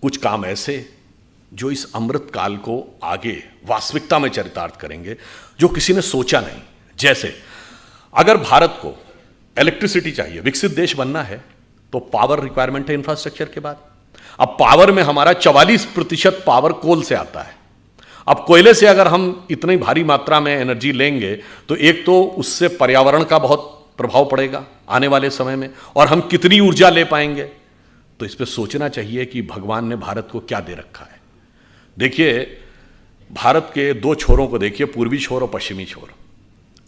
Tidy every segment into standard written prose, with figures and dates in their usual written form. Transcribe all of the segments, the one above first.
कुछ काम ऐसे जो इस अमृत काल को आगे वास्तविकता में चरितार्थ करेंगे, जो किसी ने सोचा नहीं। जैसे अगर भारत को इलेक्ट्रिसिटी चाहिए, विकसित देश बनना है, तो पावर रिक्वायरमेंट है इंफ्रास्ट्रक्चर के बाद। अब पावर में हमारा 44% पावर कोल से आता है। अब कोयले से अगर हम इतनी भारी मात्रा में एनर्जी लेंगे तो एक तो उससे पर्यावरण का बहुत प्रभाव पड़ेगा आने वाले समय में, और हम कितनी ऊर्जा ले पाएंगे। तो इस पर सोचना चाहिए कि भगवान ने भारत को क्या दे रखा है। देखिए, भारत के दो छोरों को देखिए, पूर्वी छोर और पश्चिमी छोर।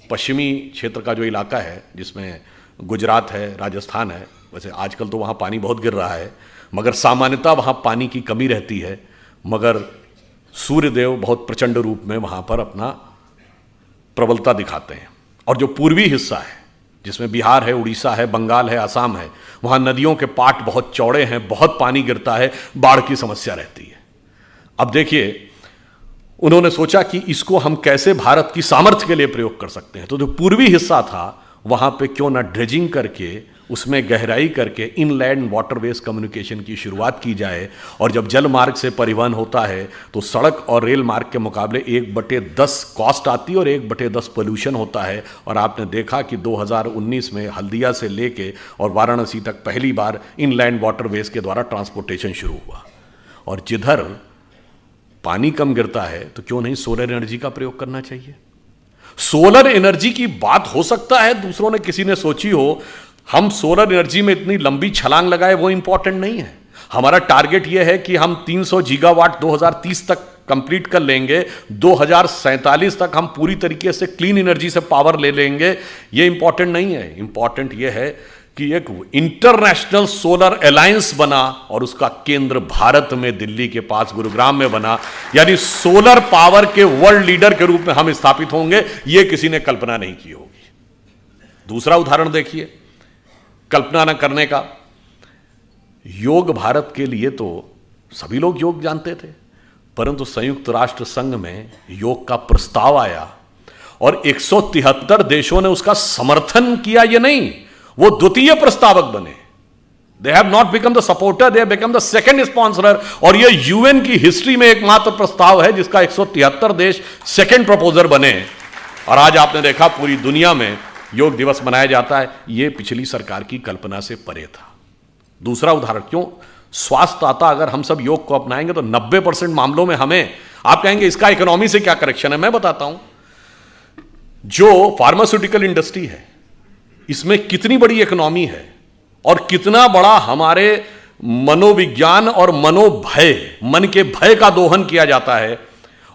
पश्चिमी क्षेत्र का जो इलाका है, जिसमें गुजरात है, राजस्थान है, वैसे आजकल तो वहाँ पानी बहुत गिर रहा है, मगर सामान्यतः वहाँ पानी की कमी रहती है, मगर सूर्यदेव बहुत प्रचंड रूप में वहाँ पर अपना प्रबलता दिखाते हैं। और जो पूर्वी हिस्सा है, जिसमें बिहार है, उड़ीसा है, बंगाल है, असम है, वहाँ नदियों के पाट बहुत चौड़े हैं, बहुत पानी गिरता है, बाढ़ की समस्या रहती है। अब देखिए, उन्होंने सोचा कि इसको हम कैसे भारत की सामर्थ्य के लिए प्रयोग कर सकते हैं। तो जो पूर्वी हिस्सा था वहाँ पे क्यों ना ड्रेजिंग करके, उसमें गहराई करके इनलैंड वाटरवेज कम्युनिकेशन की शुरुआत की जाए। और जब जल मार्ग से परिवहन होता है तो सड़क और रेल मार्ग के मुकाबले 1/10 कॉस्ट आती है और 1/10 पोल्यूशन होता है। और आपने देखा कि 2019 में हल्दिया से लेके और वाराणसी तक पहली बार इनलैंड वाटरवेज के द्वारा ट्रांसपोर्टेशन शुरू हुआ। और जिधर पानी कम गिरता है तो क्यों नहीं सोलर एनर्जी का प्रयोग करना चाहिए। सोलर एनर्जी की बात हो सकता है दूसरों ने, किसी ने सोची हो, हम सोलर एनर्जी में इतनी लंबी छलांग लगाए, वो इंपॉर्टेंट नहीं है। हमारा टारगेट यह है कि हम 300 गीगावाट 2030 तक कंप्लीट कर लेंगे, 2047 तक हम पूरी तरीके से क्लीन एनर्जी से पावर ले लेंगे। ये इंपॉर्टेंट नहीं है। इंपॉर्टेंट यह है कि एक इंटरनेशनल सोलर अलायंस बना और उसका केंद्र भारत में, दिल्ली के पास गुरुग्राम में बना। यानी सोलर पावर के वर्ल्ड लीडर के रूप में हम स्थापित होंगे। यह किसी ने कल्पना नहीं की होगी। दूसरा उदाहरण देखिए, कल्पना न करने का। योग भारत के लिए तो सभी लोग योग जानते थे, परंतु संयुक्त राष्ट्र संघ में योग का प्रस्ताव आया और 173 देशों ने उसका समर्थन किया। ये नहीं, वो द्वितीय प्रस्तावक बने। They have not become the supporter, they have become the second sponsorer. और ये यूएन की हिस्ट्री में एकमात्र प्रस्ताव है जिसका 173 देश सेकंड प्रपोजर बने। और आज आपने देखा पूरी दुनिया में योग दिवस मनाया जाता है। यह पिछली सरकार की कल्पना से परे था। दूसरा उदाहरण, क्यों स्वास्थ्य आता, अगर हम सब योग को अपनाएंगे तो 90% मामलों में हमें, आप कहेंगे इसका इकोनॉमी से क्या कनेक्शन है, मैं बताता हूं। जो फार्मास्यूटिकल इंडस्ट्री है, इसमें कितनी बड़ी इकोनॉमी है और कितना बड़ा हमारे मनोविज्ञान और मनोभय, मन के भय का दोहन किया जाता है।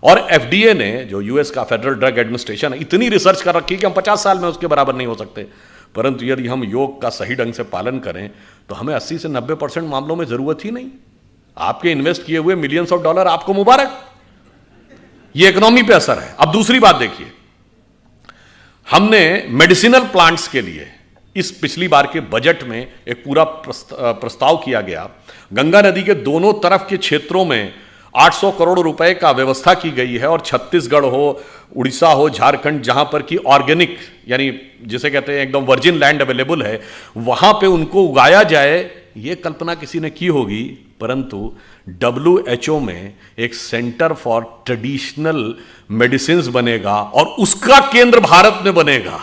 और एफडीए ने, जो यूएस का फेडरल ड्रग एडमिनिस्ट्रेशन है, इतनी रिसर्च कर रखी है कि हम 50 साल में उसके बराबर नहीं हो सकते। परंतु यदि हम योग का सही ढंग से पालन करें तो हमें 80 से 90% मामलों में जरूरत ही नहीं। आपके इन्वेस्ट किए हुए मिलियंस ऑफ डॉलर आपको मुबारक। ये इकोनॉमी पे असर है। अब दूसरी बात देखिए, हमने मेडिसिनल प्लांट्स के लिए इस पिछली बार के बजट में एक पूरा प्रस्ताव किया गया। गंगा नदी के दोनों तरफ के क्षेत्रों में 800 करोड़ रुपए का व्यवस्था की गई है। और छत्तीसगढ़ हो, उड़ीसा हो, झारखंड, जहां पर की ऑर्गेनिक, यानी जिसे कहते हैं एकदम वर्जिन लैंड अवेलेबल है, वहां पे उनको उगाया जाए। ये कल्पना किसी ने की होगी, परंतु WHO में एक सेंटर फॉर ट्रेडिशनल मेडिसिन बनेगा और उसका केंद्र भारत में बनेगा।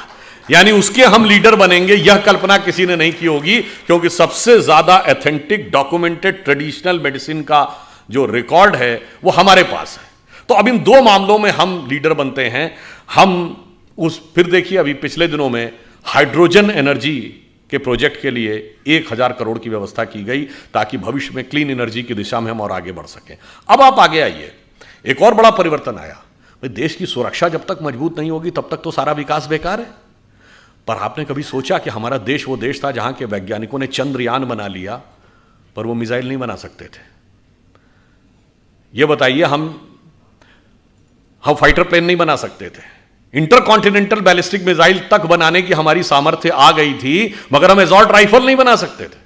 यानी उसके हम लीडर बनेंगे। यह कल्पना किसी ने नहीं की होगी, क्योंकि सबसे ज्यादा ऑथेंटिक डॉक्यूमेंटेड ट्रेडिशनल मेडिसिन का जो रिकॉर्ड है वो हमारे पास है। तो अब इन दो मामलों में हम लीडर बनते हैं। हम फिर देखिए, अभी पिछले दिनों में हाइड्रोजन एनर्जी के प्रोजेक्ट के लिए 1000 करोड़ की व्यवस्था की गई, ताकि भविष्य में क्लीन एनर्जी की दिशा में हम और आगे बढ़ सकें। अब आप आगे आइए, एक और बड़ा परिवर्तन आया। भाई, देश की सुरक्षा जब तक मजबूत नहीं होगी तब तक तो सारा विकास बेकार है। पर आपने कभी सोचा कि हमारा देश वो देश था जहां के वैज्ञानिकों ने चंद्रयान बना लिया, पर वो मिसाइल नहीं बना सकते थे। ये बताइए, हम फाइटर प्लेन नहीं बना सकते थे। इंटरकॉन्टिनेंटल बैलिस्टिक मिसाइल तक बनाने की हमारी सामर्थ्य आ गई थी, मगर हम एसॉल्ट राइफल नहीं बना सकते थे।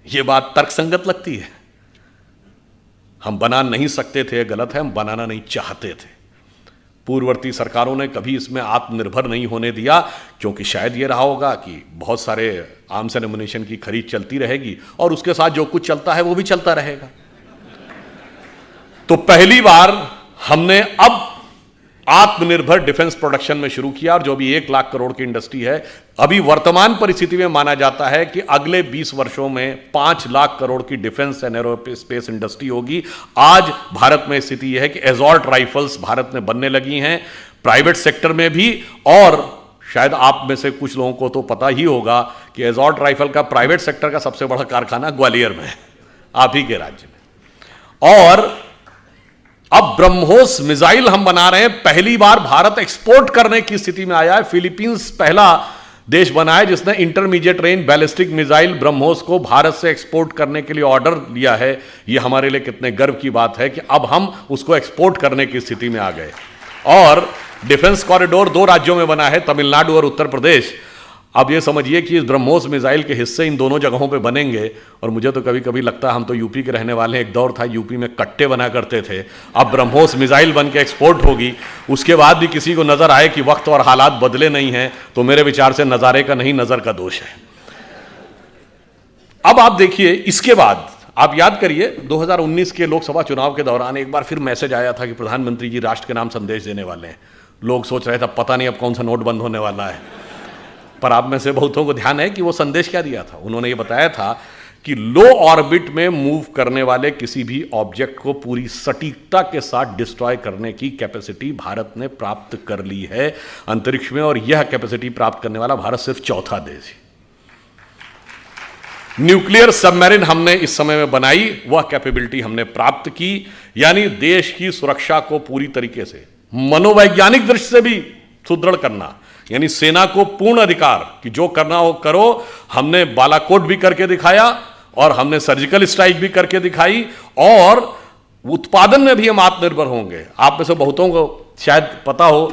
यह बात तर्कसंगत लगती है। हम बना नहीं सकते थे, गलत है, हम बनाना नहीं चाहते थे। पूर्ववर्ती सरकारों ने कभी इसमें आत्मनिर्भर नहीं होने दिया, क्योंकि शायद ये रहा होगा कि बहुत सारे आर्म्स एंड एमुनिशन की खरीद चलती रहेगी और उसके साथ जो कुछ चलता है वो भी चलता रहेगा। तो पहली बार हमने अब आत्मनिर्भर डिफेंस प्रोडक्शन में शुरू किया, और जो भी 1 लाख करोड़ की इंडस्ट्री है, अभी वर्तमान परिस्थिति में माना जाता है कि अगले 20 वर्षों में 5 लाख करोड़ की डिफेंस एंड एरोस्पेस इंडस्ट्री होगी। आज भारत में स्थिति यह है कि एसॉल्ट राइफल्स भारत में बनने लगी हैं, प्राइवेट सेक्टर में भी, और शायद आप में से कुछ लोगों को तो पता ही होगा कि एसॉल्ट राइफल का प्राइवेट सेक्टर का सबसे बड़ा कारखाना ग्वालियर में है, आप ही के राज्य में। और अब ब्रह्मोस मिसाइल हम बना रहे हैं, पहली बार भारत एक्सपोर्ट करने की स्थिति में आया है। फिलीपींस पहला देश बना है जिसने intermediate range ballistic missile BrahMos को भारत से एक्सपोर्ट करने के लिए ऑर्डर लिया है। यह हमारे लिए कितने गर्व की बात है कि अब हम उसको एक्सपोर्ट करने की स्थिति में आ गए। और डिफेंस कॉरिडोर 2 राज्यों में बना है, तमिलनाडु और उत्तर प्रदेश। अब ये समझिए कि इस ब्रह्मोस मिसाइल के हिस्से इन दोनों जगहों पे बनेंगे। और मुझे तो कभी कभी लगता है हम तो यूपी के रहने वाले हैं, एक दौर था यूपी में कट्टे बना करते थे, अब ब्रह्मोस मिसाइल बन के एक्सपोर्ट होगी। उसके बाद भी किसी को नजर आए कि वक्त और हालात बदले नहीं हैं, तो मेरे विचार से नज़ारे का नहीं, नज़र का दोष है। अब आप देखिए, इसके बाद आप याद करिए 2019 के लोकसभा चुनाव के दौरान एक बार फिर मैसेज आया था कि प्रधानमंत्री जी राष्ट्र के नाम संदेश देने वाले हैं। लोग सोच रहे थे पता नहीं अब कौन सा नोट बंद होने वाला है, पर आप में से बहुतों को ध्यान है कि वो संदेश क्या दिया था। उन्होंने ये बताया था कि लो ऑर्बिट में मूव करने वाले किसी भी ऑब्जेक्ट को पूरी सटीकता के साथ डिस्ट्रॉय करने की कैपेसिटी भारत ने प्राप्त कर ली है अंतरिक्ष में, और यह कैपेसिटी प्राप्त करने वाला भारत सिर्फ चौथा देश है। न्यूक्लियर सबमरीन हमने इस समय में बनाई, वह कैपेबिलिटी हमने प्राप्त की, यानी देश की सुरक्षा को पूरी तरीके से मनोवैज्ञानिक दृष्टि से भी सुदृढ़ करना, यानी सेना को पूर्ण अधिकार कि जो करना हो करो। हमने बालाकोट भी करके दिखाया और हमने सर्जिकल स्ट्राइक भी करके दिखाई, और उत्पादन में भी हम आत्मनिर्भर होंगे। आप में से बहुतों को शायद पता हो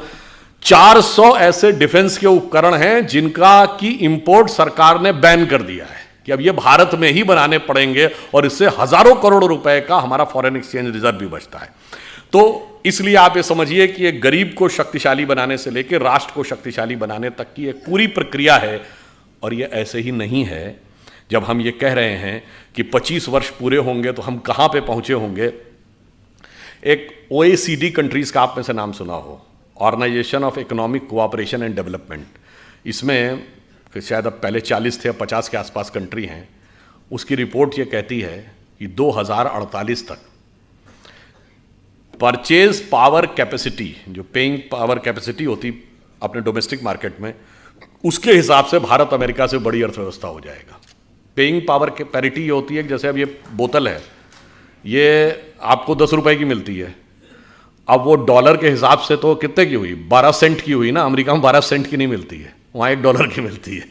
400 ऐसे डिफेंस के उपकरण हैं जिनका की इंपोर्ट सरकार ने बैन कर दिया है कि अब ये भारत में ही बनाने पड़ेंगे, और इससे हजारों करोड़ रुपए का हमारा फॉरेन एक्सचेंज रिजर्व भी बचता है। तो इसलिए आप ये समझिए कि एक गरीब को शक्तिशाली बनाने से लेकर राष्ट्र को शक्तिशाली बनाने तक की एक पूरी प्रक्रिया है। और ये ऐसे ही नहीं है। जब हम ये कह रहे हैं कि 25 वर्ष पूरे होंगे तो हम कहां पे पहुंचे होंगे। एक OECD कंट्रीज का आप में से नाम सुना हो, organisation of economic cooperation and development. इसमें शायद अब पहले 40 थे, अब 50 के आसपास कंट्री हैं। उसकी रिपोर्ट ये कहती है कि 2048 तक परचेज पावर कैपेसिटी, जो पेइंग पावर कैपेसिटी होती अपने डोमेस्टिक मार्केट में, उसके हिसाब से भारत अमेरिका से बड़ी अर्थव्यवस्था हो जाएगा। पेइंग पावर के पैरिटी ये होती है कि जैसे अब ये बोतल है, ये आपको 10 रुपए की मिलती है। अब वो डॉलर के हिसाब से तो कितने की हुई, 12 सेंट की हुई ना। अमेरिका में 12 सेंट की नहीं मिलती है, वहाँ $1 की मिलती है।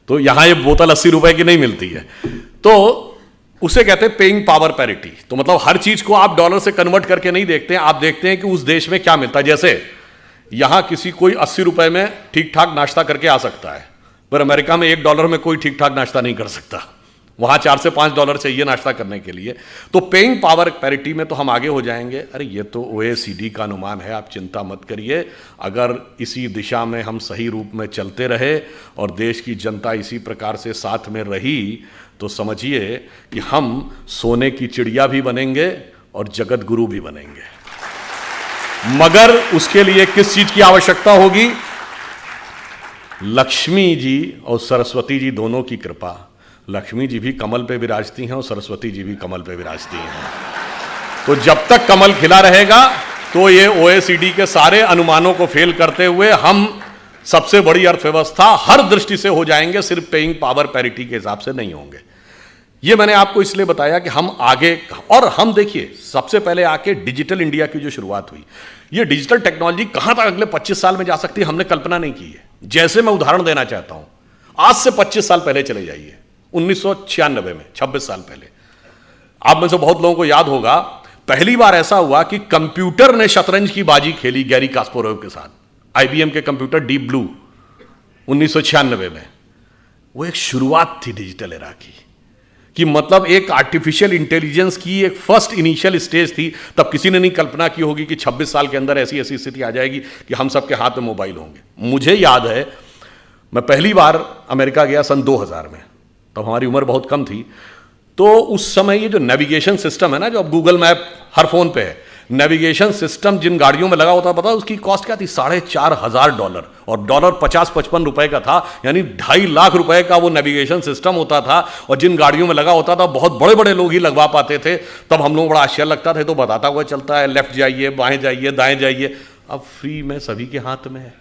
तो यहाँ ये बोतल 80 रुपए की नहीं मिलती है। तो उसे कहते हैं पेइंग पावर पैरिटी। तो मतलब हर चीज को आप डॉलर से कन्वर्ट करके नहीं देखते हैं, आप देखते हैं कि उस देश में क्या मिलता है। जैसे यहां किसी कोई 80 रुपए में ठीक ठाक नाश्ता करके आ सकता है, पर अमेरिका में $1 में कोई ठीक ठाक नाश्ता नहीं कर सकता। वहां $4 से $5 चाहिए नाश्ता करने के लिए। तो पेइंग पावर पैरिटी में तो हम आगे हो जाएंगे। अरे ये तो OECD का अनुमान है, आप चिंता मत करिए। अगर इसी दिशा में हम सही रूप में चलते रहे और देश की जनता इसी प्रकार से साथ में रही, तो समझिए कि हम सोने की चिड़िया भी बनेंगे और जगत गुरु भी बनेंगे। मगर उसके लिए किस चीज की आवश्यकता होगी? लक्ष्मी जी और सरस्वती जी दोनों की कृपा। लक्ष्मी जी भी कमल पे विराजती हैं और सरस्वती जी भी कमल पे विराजती हैं। तो जब तक कमल खिला रहेगा तो ये OECD के सारे अनुमानों को फेल करते हुए हम सबसे बड़ी अर्थव्यवस्था हर दृष्टि से हो जाएंगे, सिर्फ पेइंग पावर पैरिटी के हिसाब से नहीं होंगे। ये मैंने आपको इसलिए बताया कि हम आगे, और हम देखिए सबसे पहले आके डिजिटल इंडिया की जो शुरुआत हुई, ये डिजिटल टेक्नोलॉजी कहां तक अगले 25 साल में जा सकती है हमने कल्पना नहीं की है। जैसे मैं उदाहरण देना चाहता हूं, आज से 25 साल पहले चले जाइए, 1996 में, 26 साल पहले। आप में से बहुत लोगों को याद होगा पहली बार ऐसा हुआ कि कंप्यूटर ने शतरंज की बाजी खेली गैरी कास्पारोव के साथ। IBM के कंप्यूटर डीप ब्लू 1996 में। वो एक शुरुआत थी डिजिटल एरा की कि मतलब एक आर्टिफिशियल इंटेलिजेंस की एक फर्स्ट इनिशियल स्टेज थी, तब किसी ने नहीं कल्पना की होगी कि 26 साल के अंदर ऐसी ऐसी स्थिति आ जाएगी कि हम सबके हाथ में मोबाइल होंगे। मुझे याद है मैं पहली बार अमेरिका गया सन 2000 में, तब हमारी उम्र बहुत कम थी। तो उस समय ये जो नेविगेशन सिस्टम है ना, जो अब गूगल मैप हर फोन पे है, नेविगेशन सिस्टम जिन गाड़ियों में लगा होता, पता उसकी कॉस्ट क्या थी? $4,500, और डॉलर 50-55 रुपए का था, यानी 2.5 लाख रुपए का वो नेविगेशन सिस्टम होता था। और जिन गाड़ियों में लगा होता था बहुत बड़े बड़े लोग ही लगवा पाते थे। तब हम लोग बड़ा आश्चर्य लगता था, तो बताता हुआ चलता है, लेफ्ट जाइए, बाएं जाइए, दाएं जाइए। अब फ्री में सभी के हाथ में है।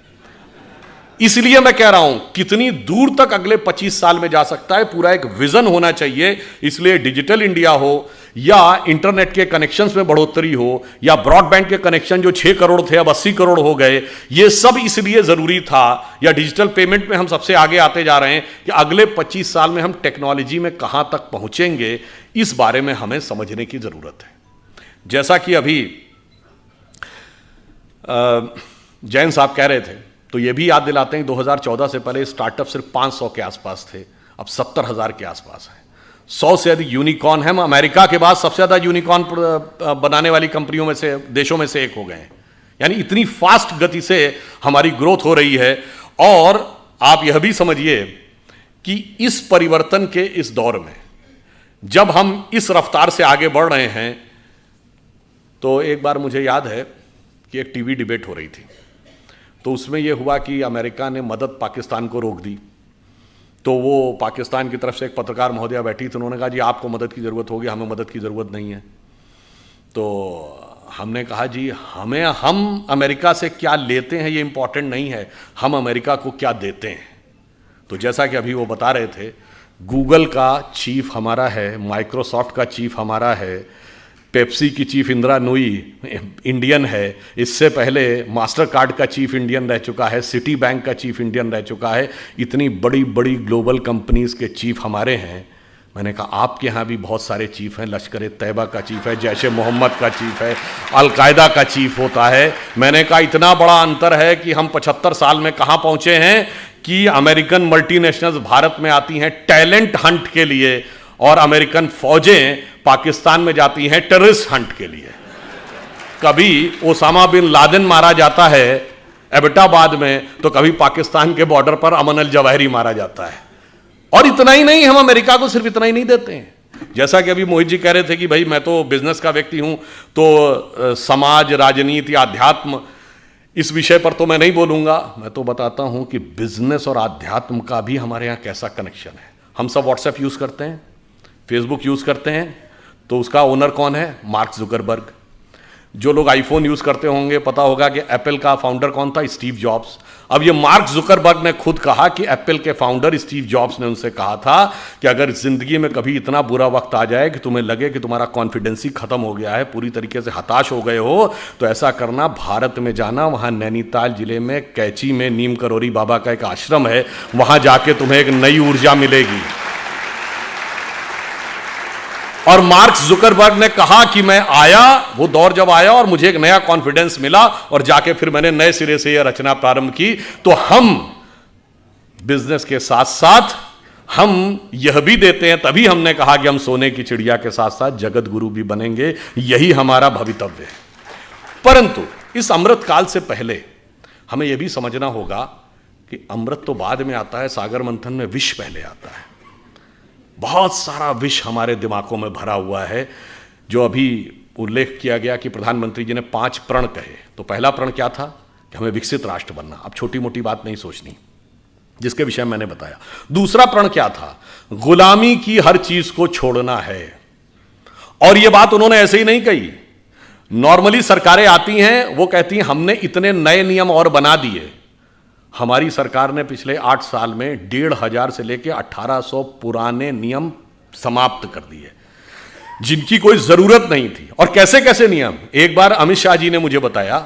इसलिए मैं कह रहा हूं कितनी दूर तक अगले 25 साल में जा सकता है, पूरा एक विजन होना चाहिए। इसलिए डिजिटल इंडिया हो या इंटरनेट के कनेक्शंस में बढ़ोतरी हो या ब्रॉडबैंड के कनेक्शन जो 6 करोड़ थे अब 80 करोड़ हो गए, ये सब इसलिए जरूरी था। या डिजिटल पेमेंट में हम सबसे आगे आते जा रहे हैं कि अगले 25 साल में हम टेक्नोलॉजी में कहां तक पहुंचेंगे, इस बारे में हमें समझने की जरूरत है। जैसा कि अभी जैन साहब कह रहे थे, तो ये भी याद दिलाते हैं 2014 से पहले स्टार्टअप सिर्फ 500 के आसपास थे, अब 70,000 के आसपास है। 100 से अधिक यूनिकॉर्न है। हम अमेरिका के बाद सबसे ज्यादा यूनिकॉर्न बनाने वाली कंपनियों में से, देशों में से एक हो गए हैं। यानी इतनी फास्ट गति से हमारी ग्रोथ हो रही है। और आप यह भी समझिए कि इस परिवर्तन के इस दौर में जब हम इस रफ्तार से आगे बढ़ रहे हैं, तो एक बार मुझे याद है कि एक टीवी डिबेट हो रही थी, तो उसमें यह हुआ कि अमेरिका ने मदद पाकिस्तान को रोक दी। तो वो पाकिस्तान की तरफ से एक पत्रकार महोदया बैठी थी, उन्होंने कहा जी आपको मदद की ज़रूरत होगी, हमें मदद की ज़रूरत नहीं है। तो हमने कहा जी हम अमेरिका से क्या लेते हैं ये इंपॉर्टेंट नहीं है, हम अमेरिका को क्या देते हैं। तो जैसा कि अभी वो बता रहे थे, गूगल का चीफ हमारा है, माइक्रोसॉफ्ट का चीफ हमारा है, पेप्सी की चीफ इंदिरा नूई इंडियन है, इससे पहले मास्टर कार्ड का चीफ इंडियन रह चुका है, सिटी बैंक का चीफ इंडियन रह चुका है। इतनी बड़ी बड़ी ग्लोबल कंपनीज के चीफ हमारे हैं। मैंने कहा आपके यहाँ भी बहुत सारे चीफ हैं, लश्कर तैयबा का चीफ है, जैश ए मोहम्मद का चीफ है, अलकायदा का चीफ होता है। मैंने कहा इतना बड़ा अंतर है कि हम 75 साल में कहाँ पहुँचे हैं कि अमेरिकन मल्टीनेशनल्स भारत में आती हैं टैलेंट हंट के लिए, और अमेरिकन फौजें पाकिस्तान में जाती हैं टेररिस्ट हंट के लिए। कभी ओसामा बिन लादेन मारा जाता है एबटाबाद में, तो कभी पाकिस्तान के बॉर्डर पर अमन अल जवाहिरी मारा जाता है। और इतना ही नहीं, हम अमेरिका को सिर्फ इतना ही नहीं देते हैं। जैसा कि अभी मोहित जी कह रहे थे कि भाई मैं तो बिजनेस का व्यक्ति हूं, तो समाज, राजनीति, आध्यात्म, इस विषय पर तो मैं नहीं बोलूंगा। मैं तो बताता हूं कि बिजनेस और आध्यात्म का भी हमारे यहां कैसा कनेक्शन है। हम सब व्हाट्सएप यूज करते हैं, फेसबुक यूज करते हैं, तो उसका ओनर कौन है? Mark Zuckerberg. जो लोग आईफोन यूज करते होंगे पता होगा कि एप्पल का फाउंडर कौन था? Steve jobs. अब ये मार्क जुकरबर्ग ने खुद कहा कि एप्पल के फाउंडर स्टीव जॉब्स ने उनसे कहा था कि अगर जिंदगी में कभी इतना बुरा वक्त आ जाए कि तुम्हें लगे कि तुम्हारा कॉन्फिडेंस ही खत्म हो गया है, पूरी तरीके से हताश हो गए हो, तो ऐसा करना, भारत में जाना, वहां नैनीताल जिले में कैची में नीम करोरी बाबा का एक आश्रम है, वहां जाके तुम्हें एक नई ऊर्जा मिलेगी। और मार्क जुकरबर्ग ने कहा कि मैं आया, वो दौर जब आया और मुझे एक नया कॉन्फिडेंस मिला, और जाके फिर मैंने नए सिरे से यह रचना प्रारंभ की। तो हम बिजनेस के साथ साथ हम यह भी देते हैं, तभी हमने कहा कि हम सोने की चिड़िया के साथ साथ जगत गुरु भी बनेंगे, यही हमारा भवितव्य है। परंतु इस अमृत काल से पहले हमें यह भी समझना होगा कि अमृत तो बाद में आता है, सागर मंथन में विष पहले आता है। बहुत सारा विष हमारे दिमागों में भरा हुआ है। जो अभी उल्लेख किया गया कि प्रधानमंत्री जी ने 5 प्रण कहे, तो पहला प्रण क्या था? कि हमें विकसित राष्ट्र बनना। अब छोटी मोटी बात नहीं सोचनी, जिसके विषय मैंने बताया। दूसरा प्रण क्या था? गुलामी की हर चीज को छोड़ना है। और यह बात उन्होंने ऐसे ही नहीं कही। नॉर्मली सरकारें आती हैं, वो कहती हैं हमने इतने नए नियम और बना दिए। हमारी सरकार ने पिछले 8 साल में 1,500 से लेकर 1800 पुराने नियम समाप्त कर दिए, जिनकी कोई जरूरत नहीं थी। और कैसे कैसे नियम? एक बार अमित शाह जी ने मुझे बताया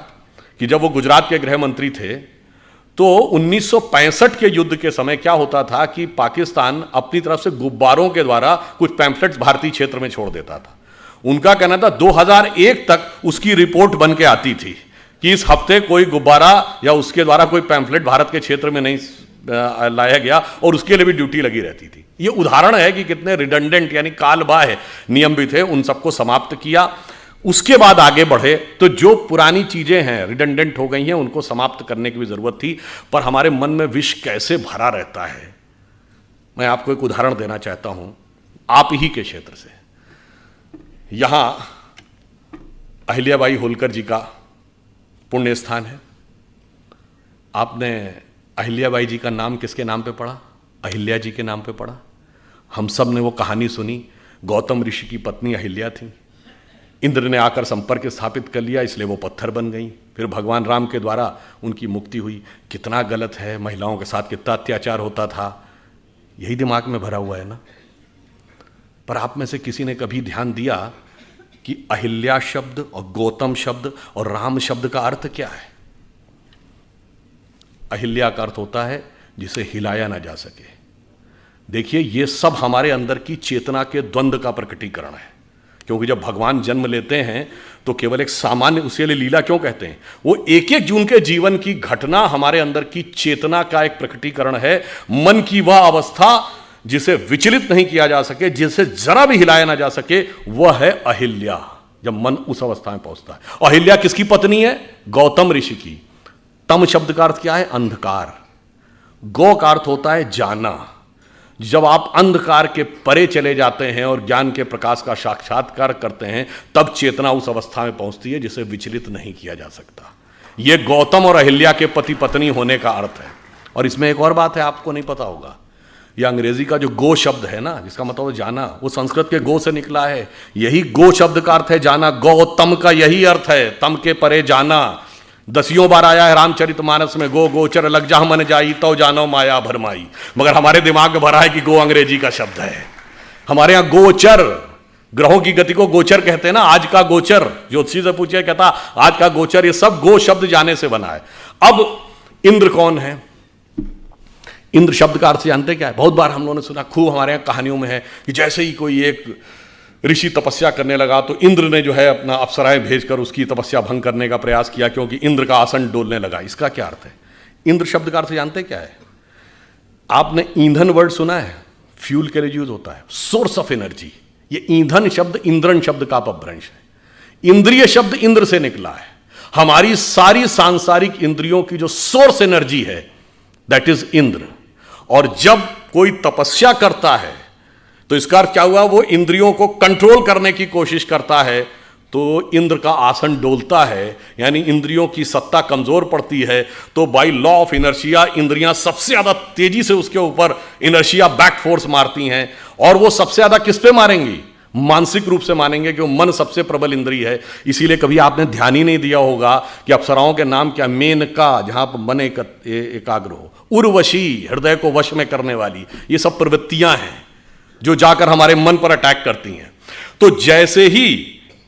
कि जब वो गुजरात के गृह मंत्री थे, तो 1965 के युद्ध के समय क्या होता था कि पाकिस्तान अपनी तरफ से गुब्बारों के द्वारा कुछ पैम्फलेट्स भारतीय क्षेत्र में छोड़ देता था। उनका कहना था 2001 तक उसकी रिपोर्ट बन के आती थी कि इस हफ्ते कोई गुब्बारा या उसके द्वारा कोई पैम्फलेट भारत के क्षेत्र में नहीं लाया गया और उसके लिए भी ड्यूटी लगी रहती थी। ये उदाहरण है कि कितने रिडंडेंट यानी कालबाह्य नियम भी थे, उन सबको समाप्त किया। उसके बाद आगे बढ़े तो जो पुरानी चीजें हैं रिडंडेंट हो गई हैं, उनको समाप्त करने की भी जरूरत थी। पर हमारे मन में विष कैसे भरा रहता है, मैं आपको एक उदाहरण देना चाहता हूं आप ही के क्षेत्र से। यहां अहिल्याबाई होलकर जी का पुण्य स्थान है। आपने अहिल्याबाई जी का नाम किसके नाम पे पढ़ा? अहिल्या जी के नाम पे पढ़ा। हम सब ने वो कहानी सुनी, गौतम ऋषि की पत्नी अहिल्या थी, इंद्र ने आकर संपर्क स्थापित कर लिया, इसलिए वो पत्थर बन गई। फिर भगवान राम के द्वारा उनकी मुक्ति हुई। कितना गलत है, महिलाओं के साथ कितना अत्याचार होता था, यही दिमाग में भरा हुआ है ना। पर आप में से किसी ने कभी ध्यान दिया कि अहिल्या शब्द और गौतम शब्द और राम शब्द का अर्थ क्या है? अहिल्या का अर्थ होता है जिसे हिलाया ना जा सके। देखिए, ये सब हमारे अंदर की चेतना के द्वंद्व का प्रकटीकरण है। क्योंकि जब भगवान जन्म लेते हैं तो केवल एक सामान्य, उसे लिए लीला क्यों कहते हैं, वो एक एक जून के जीवन की घटना हमारे अंदर की चेतना का एक प्रकटीकरण है। मन की वह अवस्था जिसे विचलित नहीं किया जा सके, जिसे जरा भी हिलाया ना जा सके, वह है अहिल्या। जब मन उस अवस्था में पहुंचता है। अहिल्या किसकी पत्नी है? गौतम ऋषि की। तम शब्द का अर्थ क्या है? अंधकार। गौ का अर्थ होता है जाना। जब आप अंधकार के परे चले जाते हैं और ज्ञान के प्रकाश का साक्षात्कार करते हैं, तब चेतना उस अवस्था में पहुंचती है जिसे विचलित नहीं किया जा सकता। यह गौतम और अहिल्या के पति पत्नी होने का अर्थ है। और इसमें एक और बात है, आपको नहीं पता होगा, यह अंग्रेजी का जो गो शब्द है ना, जिसका मतलब जाना, वो संस्कृत के गो से निकला है। यही गो शब्द का अर्थ है जाना। गौतम का यही अर्थ है, तम के परे जाना। 10 बार आया है रामचरितमानस में, गो गोचर लग जा मन जाई तो जानो माया भरमाई। मगर हमारे दिमाग में भरा है कि गो अंग्रेजी का शब्द है। हमारे यहां गोचर, ग्रहों की गति को गोचर कहते हैं ना। आज का गोचर, ज्योतिषी से पूछे, कहता आज का गोचर, ये सब गो शब्द जाने से बना है। अब इंद्र कौन है? इंद्र शब्द का अर्थ जानते क्या है? बहुत बार हम लोगों ने सुना, खूब हमारे यहां कहानियों में है कि जैसे ही कोई एक ऋषि तपस्या करने लगा तो इंद्र ने जो है अपना अप्सराएं भेजकर उसकी तपस्या भंग करने का प्रयास किया, क्योंकि इंद्र का आसन डोलने लगा। इसका क्या अर्थ है? इंद्र शब्द का अर्थ जानते क्या है? आपने ईंधन वर्ड सुना है? फ्यूल के लिए यूज होता है, सोर्स ऑफ एनर्जी। ये ईंधन शब्द इंद्रन शब्द का अपभ्रंश है। इंद्रिय शब्द इंद्र से निकला है। हमारी सारी सांसारिक इंद्रियों की जो सोर्स एनर्जी है, दैट इज इंद्र। और जब कोई तपस्या करता है तो इसका अर्थ क्या हुआ? वो इंद्रियों को कंट्रोल करने की कोशिश करता है, तो इंद्र का आसन डोलता है, यानी इंद्रियों की सत्ता कमजोर पड़ती है। तो बाय लॉ ऑफ इनर्शिया इंद्रियां सबसे ज्यादा तेजी से उसके ऊपर इनर्शिया बैक फोर्स मारती हैं। और वो सबसे ज्यादा किस पे मारेंगी? मानसिक रूप से मानेंगे, कि मन सबसे प्रबल इंद्रिय है। इसीलिए कभी आपने ध्यान ही नहीं दिया होगा कि अप्सराओं के नाम क्या? मेनका, जहां पर मन एकाग्र हो, उर्वशी, हृदय को वश में करने वाली। ये सब प्रवृत्तियां हैं जो जाकर हमारे मन पर अटैक करती हैं। तो जैसे ही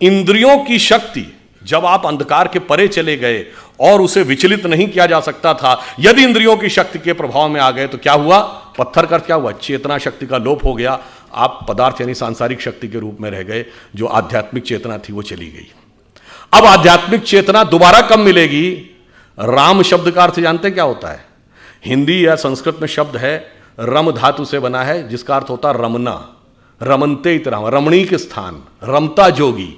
इंद्रियों की शक्ति, जब आप अंधकार के परे चले गए और उसे विचलित नहीं किया जा सकता था, यदि इंद्रियों की शक्ति के प्रभाव में आ गए तो क्या हुआ? पत्थर का क्या हुआ? चेतना शक्ति का लोप हो गया। आप पदार्थ यानी सांसारिक शक्ति के रूप में रह गए। जो आध्यात्मिक चेतना थी वो चली गई। अब आध्यात्मिक चेतना दोबारा कब मिलेगी? राम शब्द का अर्थ जानते क्या होता है? हिंदी या संस्कृत में शब्द है, रम धातु से बना है, जिसका अर्थ होता है रमना। रमनते इतराम, रमणीक स्थान, रमता जोगी।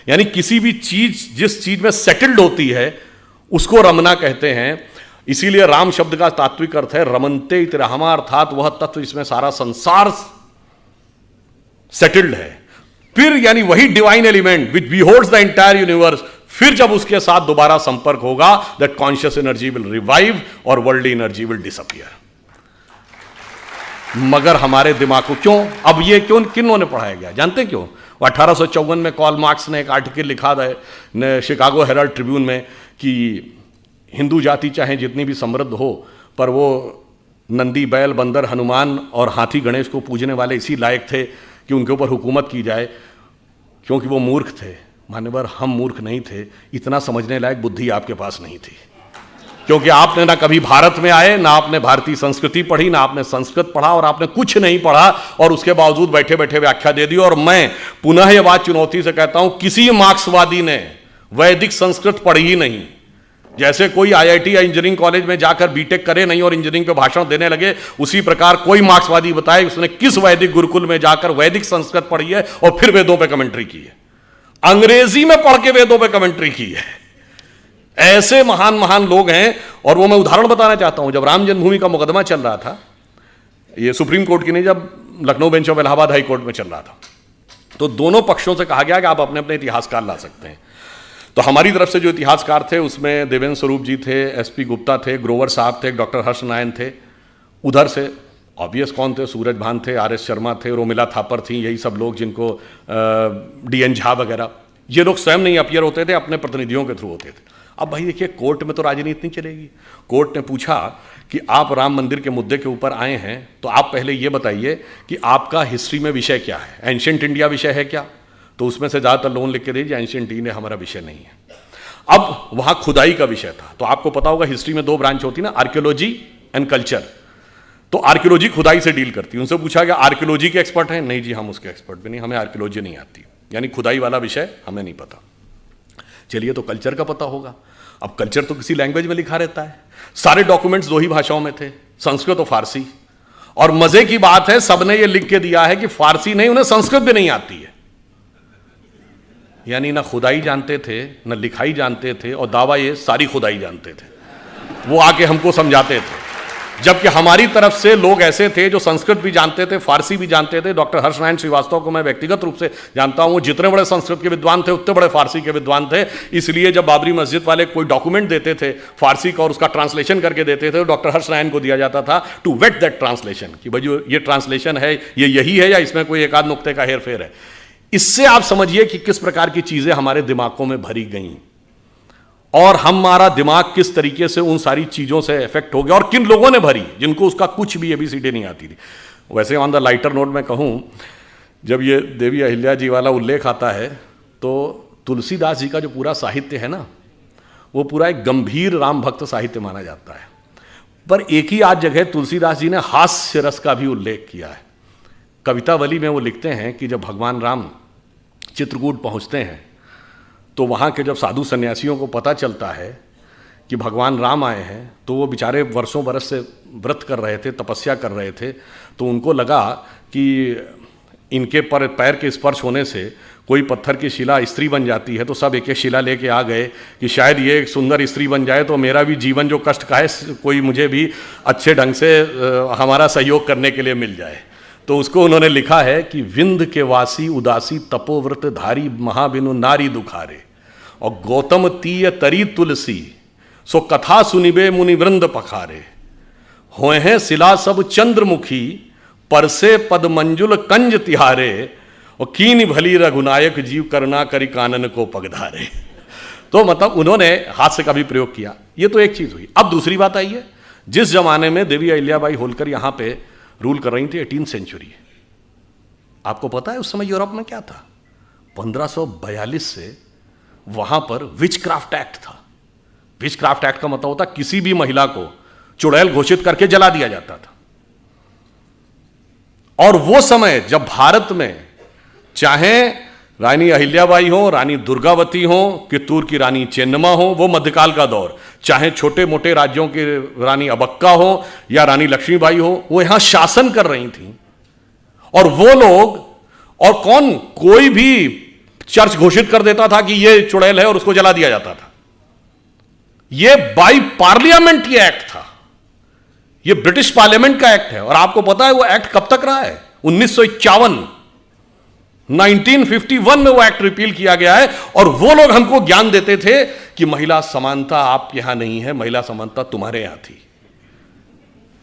यानी किसी भी चीज जिस चीज में सेटल्ड होती है उसको रमना कहते हैं। इसीलिए राम शब्द का तात्विक अर्थ है रमनते इतरामा, अर्थात वह तत्व जिसमें सारा संसार सेटल्ड है। फिर यानी वही divine element which beholds the entire universe, फिर जब उसके साथ दोबारा संपर्क होगा, that conscious energy will revive और वर्ल्डली एनर्जी विल डिसअपियर। मगर हमारे दिमाग को क्यों, अब ये क्यों, किन्हों ने पढ़ाया गया जानते क्यों? 1854 में कार्ल मार्क्स ने एक आर्टिकल लिखा था शिकागो हेराल्ड ट्रिब्यून में कि हिंदू जाति चाहे जितनी भी समृद्ध हो, पर वो नंदी, बैल, बंदर, हनुमान और हाथी गणेश को पूजने वाले इसी लायक थे कि उनके ऊपर हुकूमत की जाए, क्योंकि वो मूर्ख थे। मान्यवर, हम मूर्ख नहीं थे, इतना समझने लायक बुद्धि आपके पास नहीं थी, क्योंकि आपने ना कभी भारत में आए, ना आपने भारतीय संस्कृति पढ़ी, ना आपने संस्कृत पढ़ा, और आपने कुछ नहीं पढ़ा, और उसके बावजूद बैठे बैठे व्याख्या दे दी। और मैं पुनः यह बात चुनौती से कहता हूं, किसी मार्क्सवादी ने वैदिक संस्कृत पढ़ी ही नहीं। जैसे कोई आईआईटी या इंजीनियरिंग कॉलेज में जाकर बीटेक करे नहीं और इंजीनियरिंग पे भाषण देने लगे, उसी प्रकार कोई मार्क्सवादी बताए उसने किस वैदिक गुरुकुल में जाकर वैदिक संस्कृत पढ़ी है और फिर वेदों पे कमेंट्री की है, अंग्रेजी में पढ़ के वेदों पे कमेंट्री की है। ऐसे महान महान लोग हैं। और वो मैं उदाहरण बताना चाहता हूं, जब राम जन्मभूमि का मुकदमा चल रहा था, ये सुप्रीम कोर्ट की नहीं, जब Lucknow bench of Allahabad high court में चल रहा था, तो दोनों पक्षों से कहा गया कि आप अपने अपने इतिहासकार ला सकते हैं। तो हमारी तरफ से जो इतिहासकार थे उसमें देवेंद्र स्वरूप जी थे, एसपी गुप्ता थे, ग्रोवर साहब थे, डॉक्टर हर्ष नारायण थे। उधर से ऑब्वियस कौन थे, सूरज भान थे, आर एस शर्मा थे, रोमिला थापर थी, यही सब लोग जिनको डीएन झा वगैरह, ये लोग स्वयं नहीं अपीयर होते थे, अपने प्रतिनिधियों के थ्रू होते थे। अब भाई देखिए, कोर्ट में तो राजनीति नहीं चलेगी। कोर्ट ने पूछा कि आप राम मंदिर के मुद्दे के ऊपर आए हैं, तो आप पहले ये बताइए कि आपका हिस्ट्री में विषय क्या है, एंशिएंट इंडिया विषय है क्या? तो उसमें से ज़्यादातर लोगों लिख के दीजिए एंशिएंट इंडिया हमारा विषय नहीं है। अब वहाँ खुदाई का विषय था, तो आपको पता होगा हिस्ट्री में दो ब्रांच होती ना, आर्कियोलॉजी एंड कल्चर। तो आर्कियोलॉजी खुदाई से डील करती है। उनसे पूछा गया आर्कियोलॉजी के एक्सपर्ट हैं? नहीं जी, हम उसके एक्सपर्ट भी नहीं, हमें आर्कियोलॉजी नहीं आती, यानी खुदाई वाला विषय हमें नहीं पता। चलिए, तो कल्चर का पता होगा। अब कल्चर तो किसी लैंग्वेज में लिखा रहता है, सारे डॉक्यूमेंट्स दो ही भाषाओं में थे, संस्कृत और फारसी। और मजे की बात है, सबने ये लिख के दिया है कि फारसी नहीं, उन्हें संस्कृत भी नहीं आती है। यानी ना खुदाई जानते थे, ना लिखाई जानते थे, और दावा ये सारी खुदाई जानते थे। वो आके हमको समझाते थे, जबकि हमारी तरफ से लोग ऐसे थे जो संस्कृत भी जानते थे, फारसी भी जानते थे। डॉक्टर हर्ष नारायण श्रीवास्तव को मैं व्यक्तिगत रूप से जानता हूं, जितने बड़े संस्कृत के विद्वान थे उतने बड़े फारसी के विद्वान थे। इसलिए जब बाबरी मस्जिद वाले कोई डॉक्यूमेंट देते थे फारसी का और उसका ट्रांसलेशन करके देते थे, तो डॉक्टर हर्ष नारायण को दिया जाता था टू वेट दैट ट्रांसलेशन, कि भाई जो ये ट्रांसलेशन है ये यही है या इसमें कोई एक आध नुक्ते का हेरफेर है। इससे आप समझिए कि किस प्रकार की चीजें हमारे दिमागों में भरी गई और हमारा दिमाग किस तरीके से उन सारी चीजों से इफेक्ट हो गया, और किन लोगों ने भरी जिनको उसका कुछ भी एबीसीडी नहीं आती थी। वैसे ऑन द लाइटर नोट में कहूं, जब ये देवी अहिल्या जी वाला उल्लेख आता है, तो तुलसीदास जी का जो पूरा साहित्य है ना, वो पूरा एक गंभीर राम भक्त साहित्य माना जाता है। पर एक ही आज जगह तुलसीदास जी ने हास्य रस का भी उल्लेख किया है। कवितावली में वो लिखते हैं कि जब भगवान राम चित्रकूट पहुंचते हैं, तो वहाँ के जब साधु सन्यासियों को पता चलता है कि भगवान राम आए हैं, तो वो बेचारे वर्षों बरस से व्रत कर रहे थे, तपस्या कर रहे थे, तो उनको लगा कि इनके पैर के स्पर्श होने से कोई पत्थर की शिला स्त्री बन जाती है। तो सब एक एक शिला लेके आ गए कि शायद ये एक सुंदर स्त्री बन जाए तो मेरा भी जीवन जो कष्ट का है, कोई मुझे भी अच्छे ढंग से हमारा सहयोग करने के लिए मिल जाए। तो उसको उन्होंने लिखा है कि विंध्य के वासी उदासी तपोव्रत धारी महाबिनु नारी दुखारे, और गौतम तीय तरी तुलसी सो कथा सुनिबे मुनिवृंद पखारे, होए हैं शिला सब चंद्रमुखी परसे पद मंजुल कंज तिहारे, और कीन भली रघुनायक जीव करना करी कानन को पगधारे। तो मतलब उन्होंने हास्य का भी प्रयोग किया। ये तो एक चीज हुई। अब दूसरी बात आई है, जिस जमाने में देवी अहिल्याबाई होलकर यहां पे रूल कर रही थी, 18th सेंचुरी, आपको पता है उस समय यूरोप में क्या था? 1542 से वहां पर विच क्राफ्ट एक्ट था। विच क्राफ्ट एक्ट का मतलब होता किसी भी महिला को चुड़ैल घोषित करके जला दिया जाता था। और वो समय जब भारत में चाहे रानी अहिल्याबाई हो, रानी दुर्गावती हो, कित्तूर की रानी चेन्नम्मा हो, वो मध्यकाल का दौर, चाहे छोटे मोटे राज्यों की रानी अबक्का हो या रानी लक्ष्मीबाई हो, वो यहां शासन कर रही थी। और वो लोग, और कौन, कोई भी चर्च घोषित कर देता था कि ये चुड़ैल है और उसको जला दिया जाता था। ये बाई पार्लियामेंट ये एक्ट था, ये ब्रिटिश पार्लियामेंट का एक्ट है। और आपको पता है वो एक्ट कब तक रहा है? 1951, 1951 में वो एक्ट रिपील किया गया है। और वो लोग हमको ज्ञान देते थे कि महिला समानता आप यहां नहीं है, महिला समानता तुम्हारे यहां थी।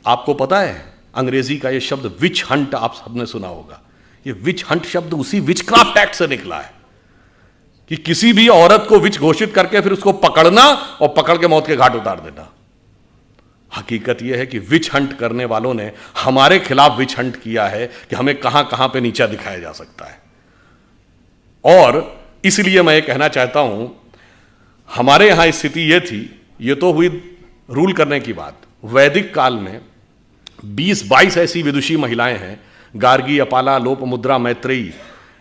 आपको पता है अंग्रेजी का ये शब्द विच हंट आप सबने सुना होगा। ये विच हंट शब्द उसी विच क्राफ्ट एक्ट से निकला है कि किसी भी औरत को विच घोषित करके फिर उसको पकड़ना और पकड़ के मौत के घाट उतार देना। हकीकत यह है कि विच हंट करने वालों ने हमारे खिलाफ विच हंट किया है कि हमें कहां कहां पे नीचा दिखाया जा सकता है। और इसलिए मैं ये कहना चाहता हूं, हमारे यहां स्थिति यह थी, ये तो हुई रूल करने की बात। वैदिक काल में 20-22 ऐसी विदुषी महिलाएं हैं, गार्गी, अपाला, लोपमुद्रा, मैत्रेयी,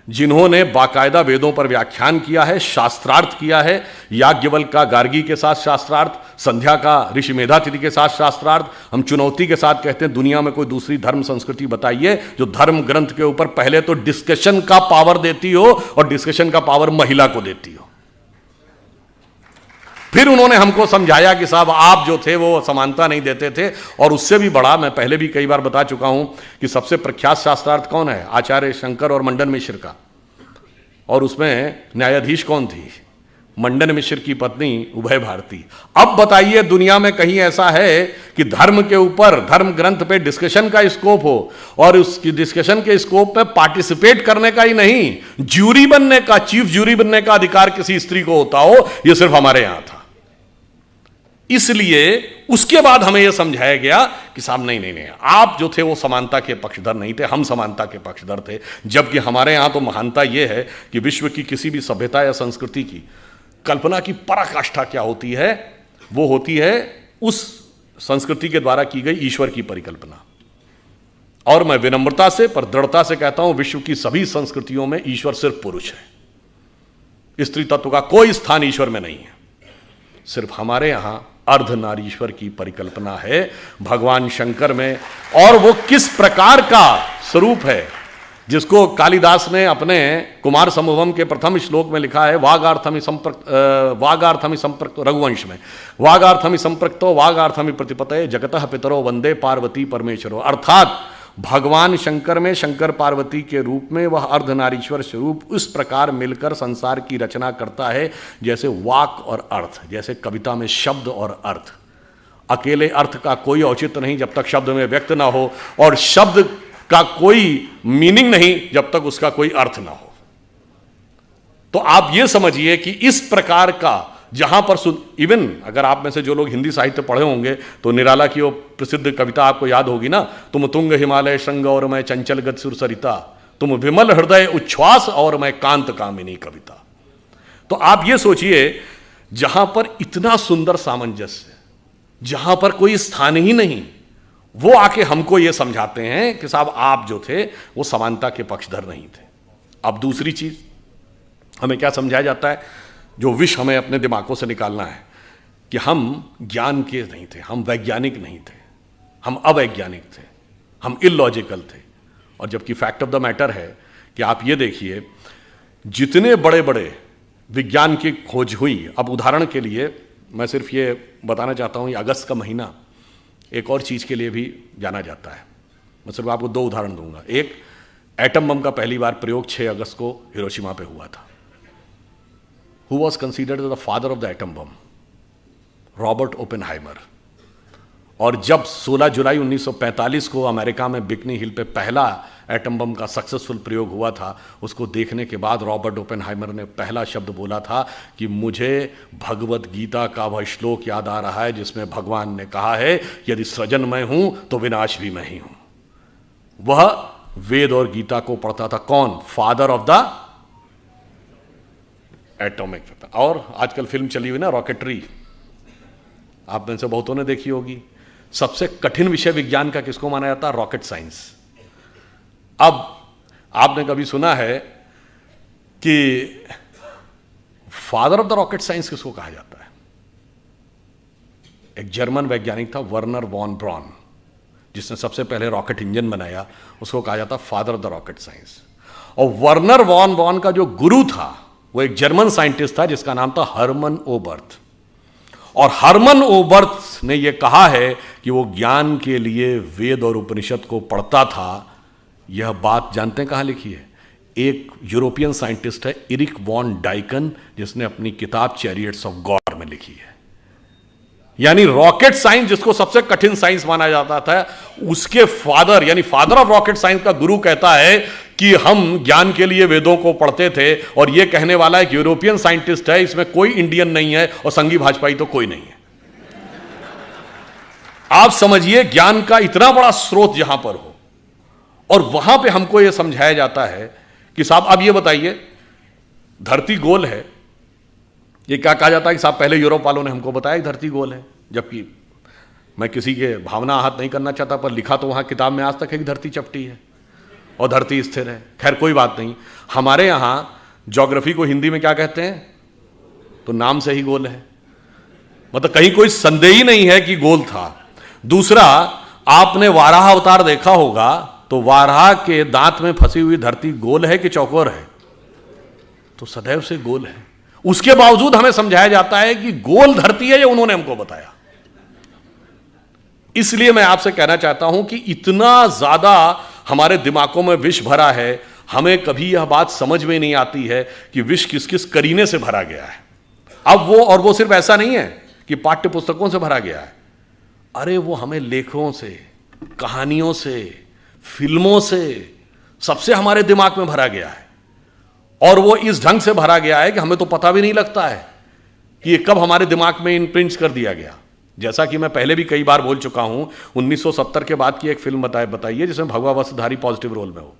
जिन्होंने बाकायदा वेदों पर व्याख्यान किया है, शास्त्रार्थ किया है, याज्ञवल्क्य का गार्गी के साथ शास्त्रार्थ, संध्या का ऋषि मेधातिथि के साथ शास्त्रार्थ। हम चुनौती के साथ कहते हैं दुनिया में कोई दूसरी धर्म संस्कृति बताइए जो धर्म ग्रंथ के ऊपर पहले तो डिस्कशन का पावर देती हो और डिस्कशन का पावर महिला को देती हो। फिर उन्होंने हमको समझाया कि साहब आप जो थे वो समानता नहीं देते थे। और उससे भी बड़ा, मैं पहले भी कई बार बता चुका हूं कि सबसे प्रख्यात शास्त्रार्थ कौन है? आचार्य शंकर और मंडन मिश्र का। और उसमें न्यायाधीश कौन थी? मंडन मिश्र की पत्नी उभय भारती। अब बताइए दुनिया में कहीं ऐसा है कि धर्म के ऊपर, धर्म ग्रंथ पे डिस्कशन का स्कोप हो और उस डिस्कशन के स्कोप में पार्टिसिपेट करने का ही नहीं, ज्यूरी बनने का, चीफ ज्यूरी बनने का अधिकार किसी स्त्री को होता हो? यह सिर्फ हमारे यहां था। इसलिए उसके बाद हमें यह समझाया गया कि साहब नहीं, आप जो थे वो समानता के पक्षधर नहीं थे, हम समानता के पक्षधर थे। जबकि हमारे यहां तो महानता यह है कि विश्व की किसी भी सभ्यता या संस्कृति की कल्पना की पराकाष्ठा क्या होती है? वो होती है उस संस्कृति के द्वारा की गई ईश्वर की परिकल्पना। और मैं विनम्रता से पर दृढ़ता से कहता हूं, विश्व की सभी संस्कृतियों में ईश्वर सिर्फ पुरुष है। स्त्री तत्व का कोई स्थान ईश्वर में नहीं है। सिर्फ हमारे यहां अर्धनारीश्वर की परिकल्पना है भगवान शंकर में। और वो किस प्रकार का स्वरूप है जिसको कालिदास ने अपने कुमार संभवम के प्रथम श्लोक में लिखा है, वागार्थमि संप्रक्त रघुवंश में, वागार्थमि संप्रक्तो वागार्थमि प्रतिपतये जगतः पितरो वंदे पार्वती परमेश्वरो। अर्थात भगवान शंकर में, शंकर पार्वती के रूप में वह अर्धनारीश्वर स्वरूप उस प्रकार मिलकर संसार की रचना करता है जैसे वाक और अर्थ, जैसे कविता में शब्द और अर्थ। अकेले अर्थ का कोई औचित्य नहीं जब तक शब्द में व्यक्त ना हो, और शब्द का कोई मीनिंग नहीं जब तक उसका कोई अर्थ ना हो। तो आप ये समझिए कि इस प्रकार का जहां पर इवन अगर आप में से जो लोग हिंदी साहित्य पढ़े होंगे तो निराला की वो प्रसिद्ध कविता आपको याद होगी ना, तुम तुंग हिमालय श्रृंग और मैं चंचल गद सुर सरिता, तुम विमल हृदय उच्छ्वास और मैं कांत कामिनी कविता। तो आप ये सोचिए जहां पर इतना सुंदर सामंजस्य, जहां पर कोई स्थान ही नहीं, वो आके हमको ये समझाते हैं कि साहब आप जो थे वो समानता के पक्षधर नहीं थे। अब दूसरी चीज हमें क्या समझाया जाता है, जो विष हमें अपने दिमागों से निकालना है, कि हम ज्ञान के नहीं थे, हम वैज्ञानिक नहीं थे, हम अवैज्ञानिक थे, हम इलॉजिकल थे। और जबकि फैक्ट ऑफ द मैटर है कि आप ये देखिए जितने बड़े बड़े विज्ञान की खोज हुई। अब उदाहरण के लिए मैं सिर्फ ये बताना चाहता हूँ, ये अगस्त का महीना एक और चीज़ के लिए भी जाना जाता है। मैं सिर्फ आपको दो उदाहरण दूंगा। एक, एटम बम का पहली बार प्रयोग 6 अगस्त को हिरोशिमा पे हुआ था। Who was considered the father of the atom bomb? Robert Oppenheimer. और जब 16 जुलाई 1945 को अमेरिका में बिकनी हिल पे पहला एटम बम का सक्सेसफुल प्रयोग हुआ था, उसको देखने के बाद रॉबर्ट ओपेनहाइमर ने पहला शब्द बोला था कि मुझे भगवत गीता का वह श्लोक याद आ रहा है जिसमें भगवान ने कहा है यदि सृजन मैं हूं तो विनाश भी मैं ही हूं। वह वेद और गीता को पढ़ता था। कौन? Father of the atomic weapon. और आजकल फिल्म चली हुई ना रॉकेटरी, आप में से बहुतों ने देखी होगी। सबसे कठिन विषय विज्ञान का किसको माना जाता है? Rocket science. अब आपने कभी सुना है कि father of the rocket science किसको कहा जाता है? एक जर्मन वैज्ञानिक था वर्नर वॉन ब्रॉन, जिसने सबसे पहले रॉकेट इंजन बनाया, उसको कहा जाता father of the rocket science. और वर्नर वॉन ब्रॉन का जो गुरु था वो एक जर्मन साइंटिस्ट था जिसका नाम था हर्मन ओबर्थ। और हर्मन ओबर्थ ने यह कहा है कि वो ज्ञान के लिए वेद और उपनिषद को पढ़ता था। यह बात जानते हैं कहां लिखी है? एक यूरोपियन साइंटिस्ट है इरिक वॉन डाइकन, जिसने अपनी किताब चैरियट्स ऑफ गॉड में लिखी है। यानी रॉकेट साइंस जिसको सबसे कठिन साइंस माना जाता था, उसके फादर यानी फादर ऑफ रॉकेट साइंस का गुरु कहता है कि हम ज्ञान के लिए वेदों को पढ़ते थे। और यह कहने वाला एक यूरोपियन साइंटिस्ट है, इसमें कोई इंडियन नहीं है और संघी भाजपाई तो कोई नहीं है। आप समझिए ज्ञान का इतना बड़ा स्रोत जहां पर हो, और वहां पे हमको यह समझाया जाता है कि साहब अब यह बताइए धरती गोल है। ये क्या कहा जाता है कि साहब पहले यूरोप वालों ने हमको बताया धरती गोल है, जबकि मैं किसी के भावना आहत नहीं करना चाहता, पर लिखा तो वहां किताब में आज तक है कि धरती चपटी है। और धरती स्थिर है। खैर कोई बात नहीं, हमारे यहां ज्योग्राफी को हिंदी में क्या कहते हैं? तो नाम से ही गोल है, मतलब कहीं कोई संदेह ही नहीं है कि गोल था। दूसरा, आपने वाराह अवतार देखा होगा, तो वाराह के दांत में फंसी हुई धरती गोल है कि चौकोर है? तो सदैव से गोल है। उसके बावजूद हमें समझाया जाता है कि गोल धरती है, ये उन्होंने हमको बताया। इसलिए मैं आपसे कहना चाहता हूं कि इतना ज्यादा हमारे दिमागों में विष भरा है, हमें कभी यह बात समझ में नहीं आती है कि विष किस किस करीने से भरा गया है। अब वो सिर्फ ऐसा नहीं है कि पाठ्य पुस्तकों से भरा गया है, अरे वो हमें लेखों से, कहानियों से, फिल्मों से, सबसे हमारे दिमाग में भरा गया है। और वो इस ढंग से भरा गया है कि हमें तो पता भी नहीं लगता है कि ये कब हमारे दिमाग में इम्प्रिंट कर दिया गया। जैसा कि मैं पहले भी कई बार बोल चुका हूं, 1970 के बाद की एक फिल्म बताइए जिसमें भगवा वस्त्रधारी पॉजिटिव रोल में हो।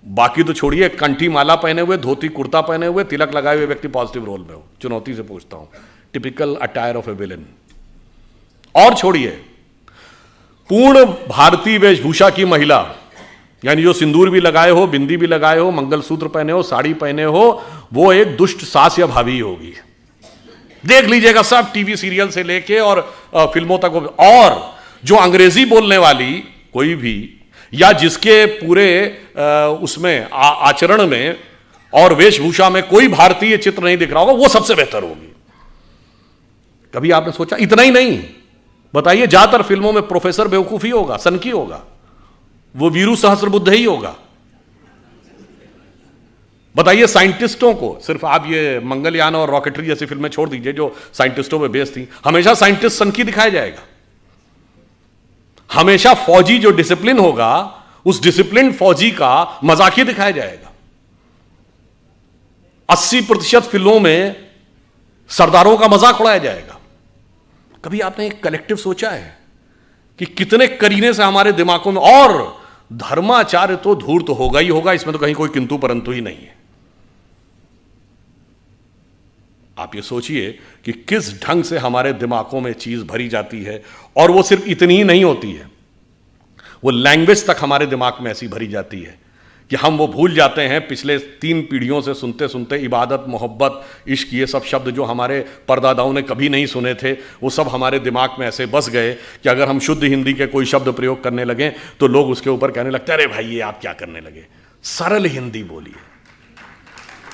बाकी तो छोड़िए, कंठी माला पहने हुए, धोती कुर्ता पहने हुए, तिलक लगाए हुए व्यक्ति पॉजिटिव रोल में हो। चुनौती से पूछता हूं, typical attire of a villain. और छोड़िए, पूर्ण भारतीय वेशभूषा की महिला, यानी जो सिंदूर भी लगाए हो, बिंदी भी लगाए हो, मंगलसूत्र पहने हो, साड़ी पहने हो, वो एक दुष्ट सास या भाभी होगी। देख लीजिएगा, सब टीवी सीरियल से लेके और फिल्मों तक। और जो अंग्रेजी बोलने वाली कोई भी, या जिसके पूरे उसमें आचरण में और वेशभूषा में कोई भारतीय चित्र नहीं दिख रहा होगा, वो सबसे बेहतर होगी। कभी आपने सोचा? इतना ही नहीं, बताइए, ज्यादातर फिल्मों में प्रोफेसर बेवकूफ ही होगा, सनकी होगा, वो वीरू सहस्त्रबुद्धे ही होगा। बताइए, साइंटिस्टों को, सिर्फ आप ये मंगलयान और रॉकेटरी जैसी फिल्में छोड़ दीजिए जो साइंटिस्टों पे बेस्ड थी, हमेशा साइंटिस्ट सनकी दिखाया जाएगा। हमेशा फौजी जो डिसिप्लिन होगा, उस डिसिप्लिन फौजी का मजाकी दिखाया जाएगा। 80% फिल्मों में सरदारों का मजाक उड़ाया जाएगा। कभी आपने एक कलेक्टिव सोचा है कि कितने करीने से हमारे दिमागों में, और धर्माचार्य तो धूर्त होगा ही होगा, इसमें तो कहीं कोई किंतु परंतु ही नहीं है। आप ये सोचिए कि किस ढंग से हमारे दिमागों में चीज भरी जाती है। और वो सिर्फ इतनी ही नहीं होती है, वो लैंग्वेज तक हमारे दिमाग में ऐसी भरी जाती है कि हम वो भूल जाते हैं पिछले 3 पीढ़ियों से सुनते सुनते, इबादत, मोहब्बत, इश्क, ये सब शब्द जो हमारे परदादाओं ने कभी नहीं सुने थे, वो सब हमारे दिमाग में ऐसे बस गए कि अगर हम शुद्ध हिंदी के कोई शब्द प्रयोग करने लगे तो लोग उसके ऊपर कहने लगते, अरे भाई ये आप क्या करने लगे, सरल हिंदी बोलिए।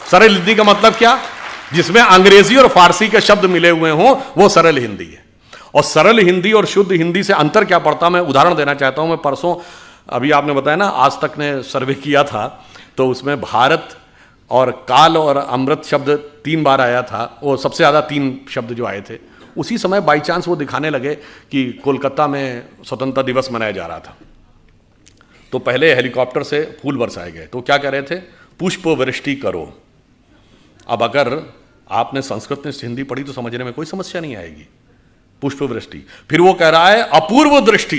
सरल हिंदी का मतलब क्या? जिसमें अंग्रेजी और फारसी के शब्द मिले हुए हों, वो सरल हिंदी है। और सरल हिंदी और शुद्ध हिंदी से अंतर क्या पड़ता, मैं उदाहरण देना चाहता हूं। मैं परसों, अभी आपने बताया ना, आज तक ने सर्वे किया था, तो उसमें भारत और काल और अमृत शब्द 3 बार आया था। वो सबसे ज़्यादा 3 शब्द जो आए थे, उसी समय बाई चांस वो दिखाने लगे कि कोलकाता में स्वतंत्रता दिवस मनाया जा रहा था। तो पहले हेलीकॉप्टर से फूल बरसाए गए, तो क्या कह रहे थे? पुष्प वृष्टि करो। अब अगर आपने संस्कृत में हिंदी पढ़ी तो समझने में कोई समस्या नहीं आएगी, पुष्प वृष्टि। फिर वो कह रहा है अपूर्व दृष्टि,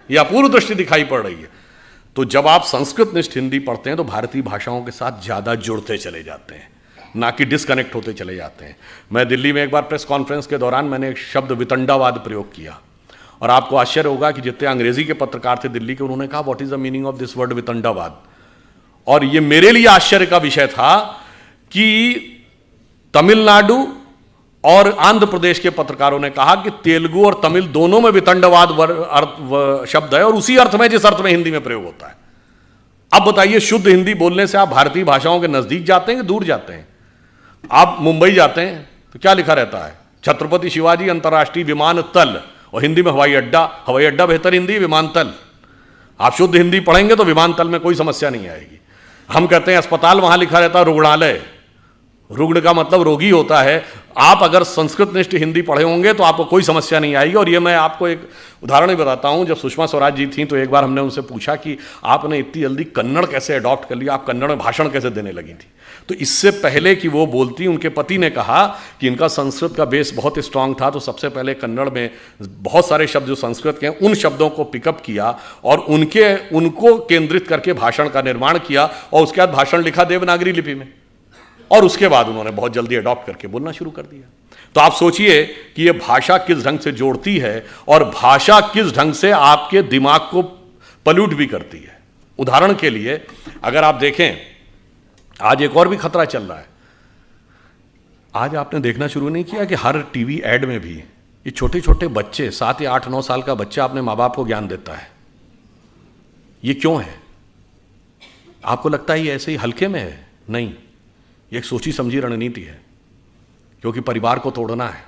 ये अपूर्व दृष्टि दिखाई पड़ रही है। तो जब आप संस्कृत निष्ठ हिंदी पढ़ते हैं तो भारतीय भाषाओं के साथ ज्यादा जुड़ते चले जाते हैं, ना कि डिस्कनेक्ट होते चले जाते हैं। मैं दिल्ली में एक बार प्रेस कॉन्फ्रेंस के दौरान मैंने एक शब्द वितंडावाद प्रयोग किया, और आपको आश्चर्य होगा कि जितने अंग्रेजी के पत्रकार थे दिल्ली के, उन्होंने कहा what is the meaning of this word वितंडावाद। और ये मेरे लिए आश्चर्य का विषय था कि तमिलनाडु और आंध्र प्रदेश के पत्रकारों ने कहा कि तेलुगु और तमिल दोनों में वितंडवाद शब्द है, और उसी अर्थ में जिस अर्थ में हिंदी में प्रयोग होता है। अब बताइए, शुद्ध हिंदी बोलने से आप भारतीय भाषाओं के नजदीक जाते हैं कि दूर जाते हैं? आप मुंबई जाते हैं तो क्या लिखा रहता है? छत्रपति शिवाजी अंतर्राष्ट्रीय विमानतल, और हिंदी में हवाई अड्डा। हवाई अड्डा बेहतर हिंदी, विमानतल। आप शुद्ध हिंदी पढ़ेंगे तो विमानतल में कोई समस्या नहीं आएगी। हम कहते हैं अस्पताल, वहां लिखा रहता है रुग्णालय। रुग्ण का मतलब रोगी होता है। आप अगर संस्कृत निष्ठ हिंदी पढ़े होंगे तो आपको कोई समस्या नहीं आएगी। और ये मैं आपको एक उदाहरण भी बताता हूं। जब सुषमा स्वराज जी थी तो एक बार हमने उनसे पूछा कि आपने इतनी जल्दी कन्नड़ कैसे अडॉप्ट कर लिया, आप कन्नड़ में भाषण कैसे देने लगी थी? तो इससे पहले कि वो बोलती, उनके पति ने कहा कि इनका संस्कृत का बेस बहुत स्ट्रांग था, तो सबसे पहले कन्नड़ में बहुत सारे शब्द जो संस्कृत के हैं उन शब्दों को पिकअप किया और उनको केंद्रित करके भाषण का निर्माण किया, और उसके बाद भाषण लिखा देवनागरी लिपि में, और उसके बाद उन्होंने बहुत जल्दी अडॉप्ट करके बोलना शुरू कर दिया। तो आप सोचिए कि यह भाषा किस ढंग से जोड़ती है, और भाषा किस ढंग से आपके दिमाग को पल्यूट भी करती है। उदाहरण के लिए अगर आप देखें, आज एक और भी खतरा चल रहा है। आज आपने देखना शुरू नहीं किया कि हर टीवी एड में भी ये छोटे छोटे बच्चे, 7 या 8 9 साल का बच्चा अपने माँ बाप को ज्ञान देता है। ये क्यों है? आपको लगता है ये ऐसे ही हल्के में है? नहीं, ये एक सोची समझी रणनीति है, क्योंकि परिवार को तोड़ना है।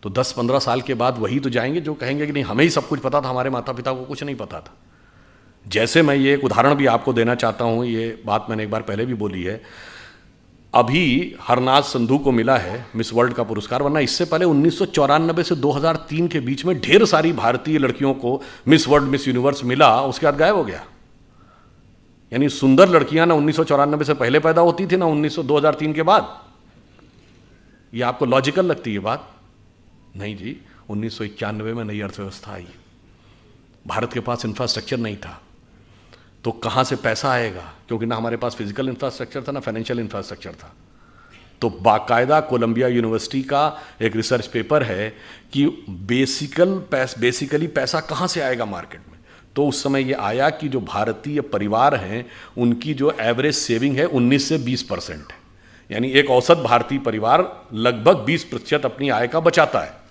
तो 10-15 साल के बाद वही तो जाएंगे जो कहेंगे कि नहीं, हमें ही सब कुछ पता था, हमारे माता पिता को कुछ नहीं पता था। जैसे मैं ये एक उदाहरण भी आपको देना चाहता हूं, ये बात मैंने एक बार पहले भी बोली है। अभी हरनाज संधू को मिला है मिस वर्ल्ड का पुरस्कार, वरना इससे पहले 1994 से 2003 के बीच में ढेर सारी भारतीय लड़कियों को मिस वर्ल्ड, मिस यूनिवर्स मिला, उसके बाद गायब हो गया। यानी सुंदर लड़कियां ना 1994 से पहले पैदा होती थी, ना 2003 के बाद। ये आपको लॉजिकल लगती है बात? नहीं जी, 1991 में नई अर्थव्यवस्था आई, भारत के पास इंफ्रास्ट्रक्चर नहीं था, तो कहां से पैसा आएगा? क्योंकि ना हमारे पास फिजिकल इंफ्रास्ट्रक्चर था, ना फाइनेंशियल इंफ्रास्ट्रक्चर था। तो बाकायदा कोलंबिया यूनिवर्सिटी का एक रिसर्च पेपर है कि बेसिकली पैसा कहां से आएगा मार्केट में। तो उस समय ये आया कि जो भारतीय परिवार हैं उनकी जो एवरेज सेविंग है 19 से 20% है। यानी एक औसत भारतीय परिवार लगभग 20% अपनी आय का बचाता है।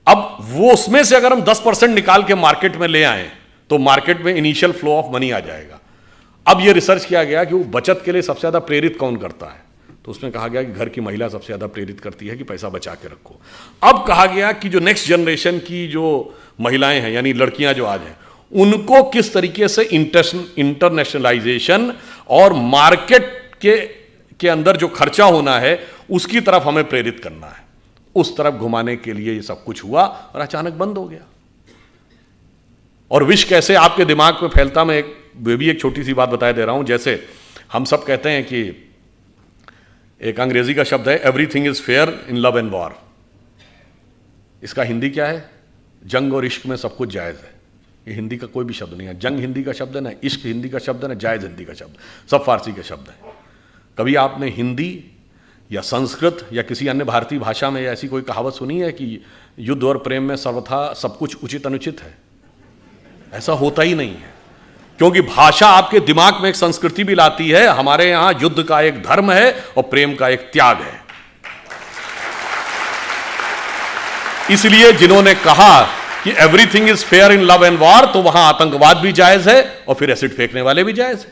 अब वो उसमें से अगर हम 10% निकाल के मार्केट में ले आए तो मार्केट में इनिशियल फ्लो ऑफ मनी आ जाएगा। अब ये रिसर्च किया गया कि वो बचत के लिए सबसे ज्यादा प्रेरित कौन करता है, तो उसमें कहा गया कि घर की महिला सबसे ज्यादा प्रेरित करती है कि पैसा बचा के रखो। अब कहा गया कि जो नेक्स्ट जनरेशन की जो महिलाएं हैं, यानी लड़कियां जो आज हैं, उनको किस तरीके से इंटरनेशनलाइजेशन और मार्केट के अंदर जो खर्चा होना है उसकी तरफ हमें प्रेरित करना है। उस तरफ घुमाने के लिए ये सब कुछ हुआ और अचानक बंद हो गया। और विष कैसे आपके दिमाग में फैलता, मैं वे भी एक छोटी सी बात बता दे रहा हूं। जैसे हम सब कहते हैं कि एक अंग्रेजी का शब्द है everything is fair in love and war. इसका हिंदी क्या है? जंग और इश्क में सब कुछ जायज है। ये हिंदी का कोई भी शब्द नहीं है। जंग हिंदी का शब्द है, ना इश्क हिंदी का शब्द है, ना जायज हिंदी का शब्द, सब फारसी के शब्द है। कभी आपने हिंदी या संस्कृत या किसी अन्य भारतीय भाषा में ऐसी कोई कहावत सुनी है कि युद्ध और प्रेम में सर्वथा सब कुछ उचित अनुचित है? ऐसा होता ही नहीं है, क्योंकि भाषा आपके दिमाग में एक संस्कृति भी लाती है। हमारे यहां युद्ध का एक धर्म है और प्रेम का एक त्याग है। इसलिए जिन्होंने कहा कि everything is fair in love and war, तो वहां आतंकवाद भी जायज है और फिर एसिड फेंकने वाले भी जायज है।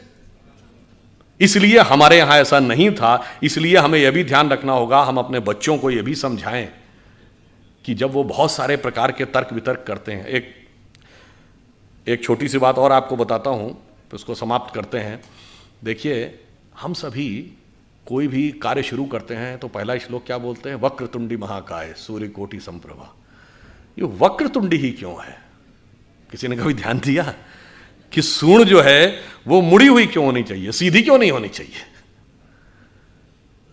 इसलिए हमारे यहां ऐसा नहीं था। इसलिए हमें यह भी ध्यान रखना होगा, हम अपने बच्चों को यह भी समझाएं कि जब वो बहुत सारे प्रकार के तर्क वितर्क करते हैं। एक छोटी सी बात और आपको बताता हूं, तो उसको समाप्त करते हैं। देखिए, हम सभी कोई भी कार्य शुरू करते हैं तो पहला श्लोक क्या बोलते हैं? वक्रतुंडी महाकाय सूर्यकोटि संप्रभा। ये वक्रतुंडी ही क्यों है? किसी ने कभी ध्यान दिया कि सूंड जो है वो मुड़ी हुई क्यों होनी चाहिए, सीधी क्यों नहीं होनी चाहिए?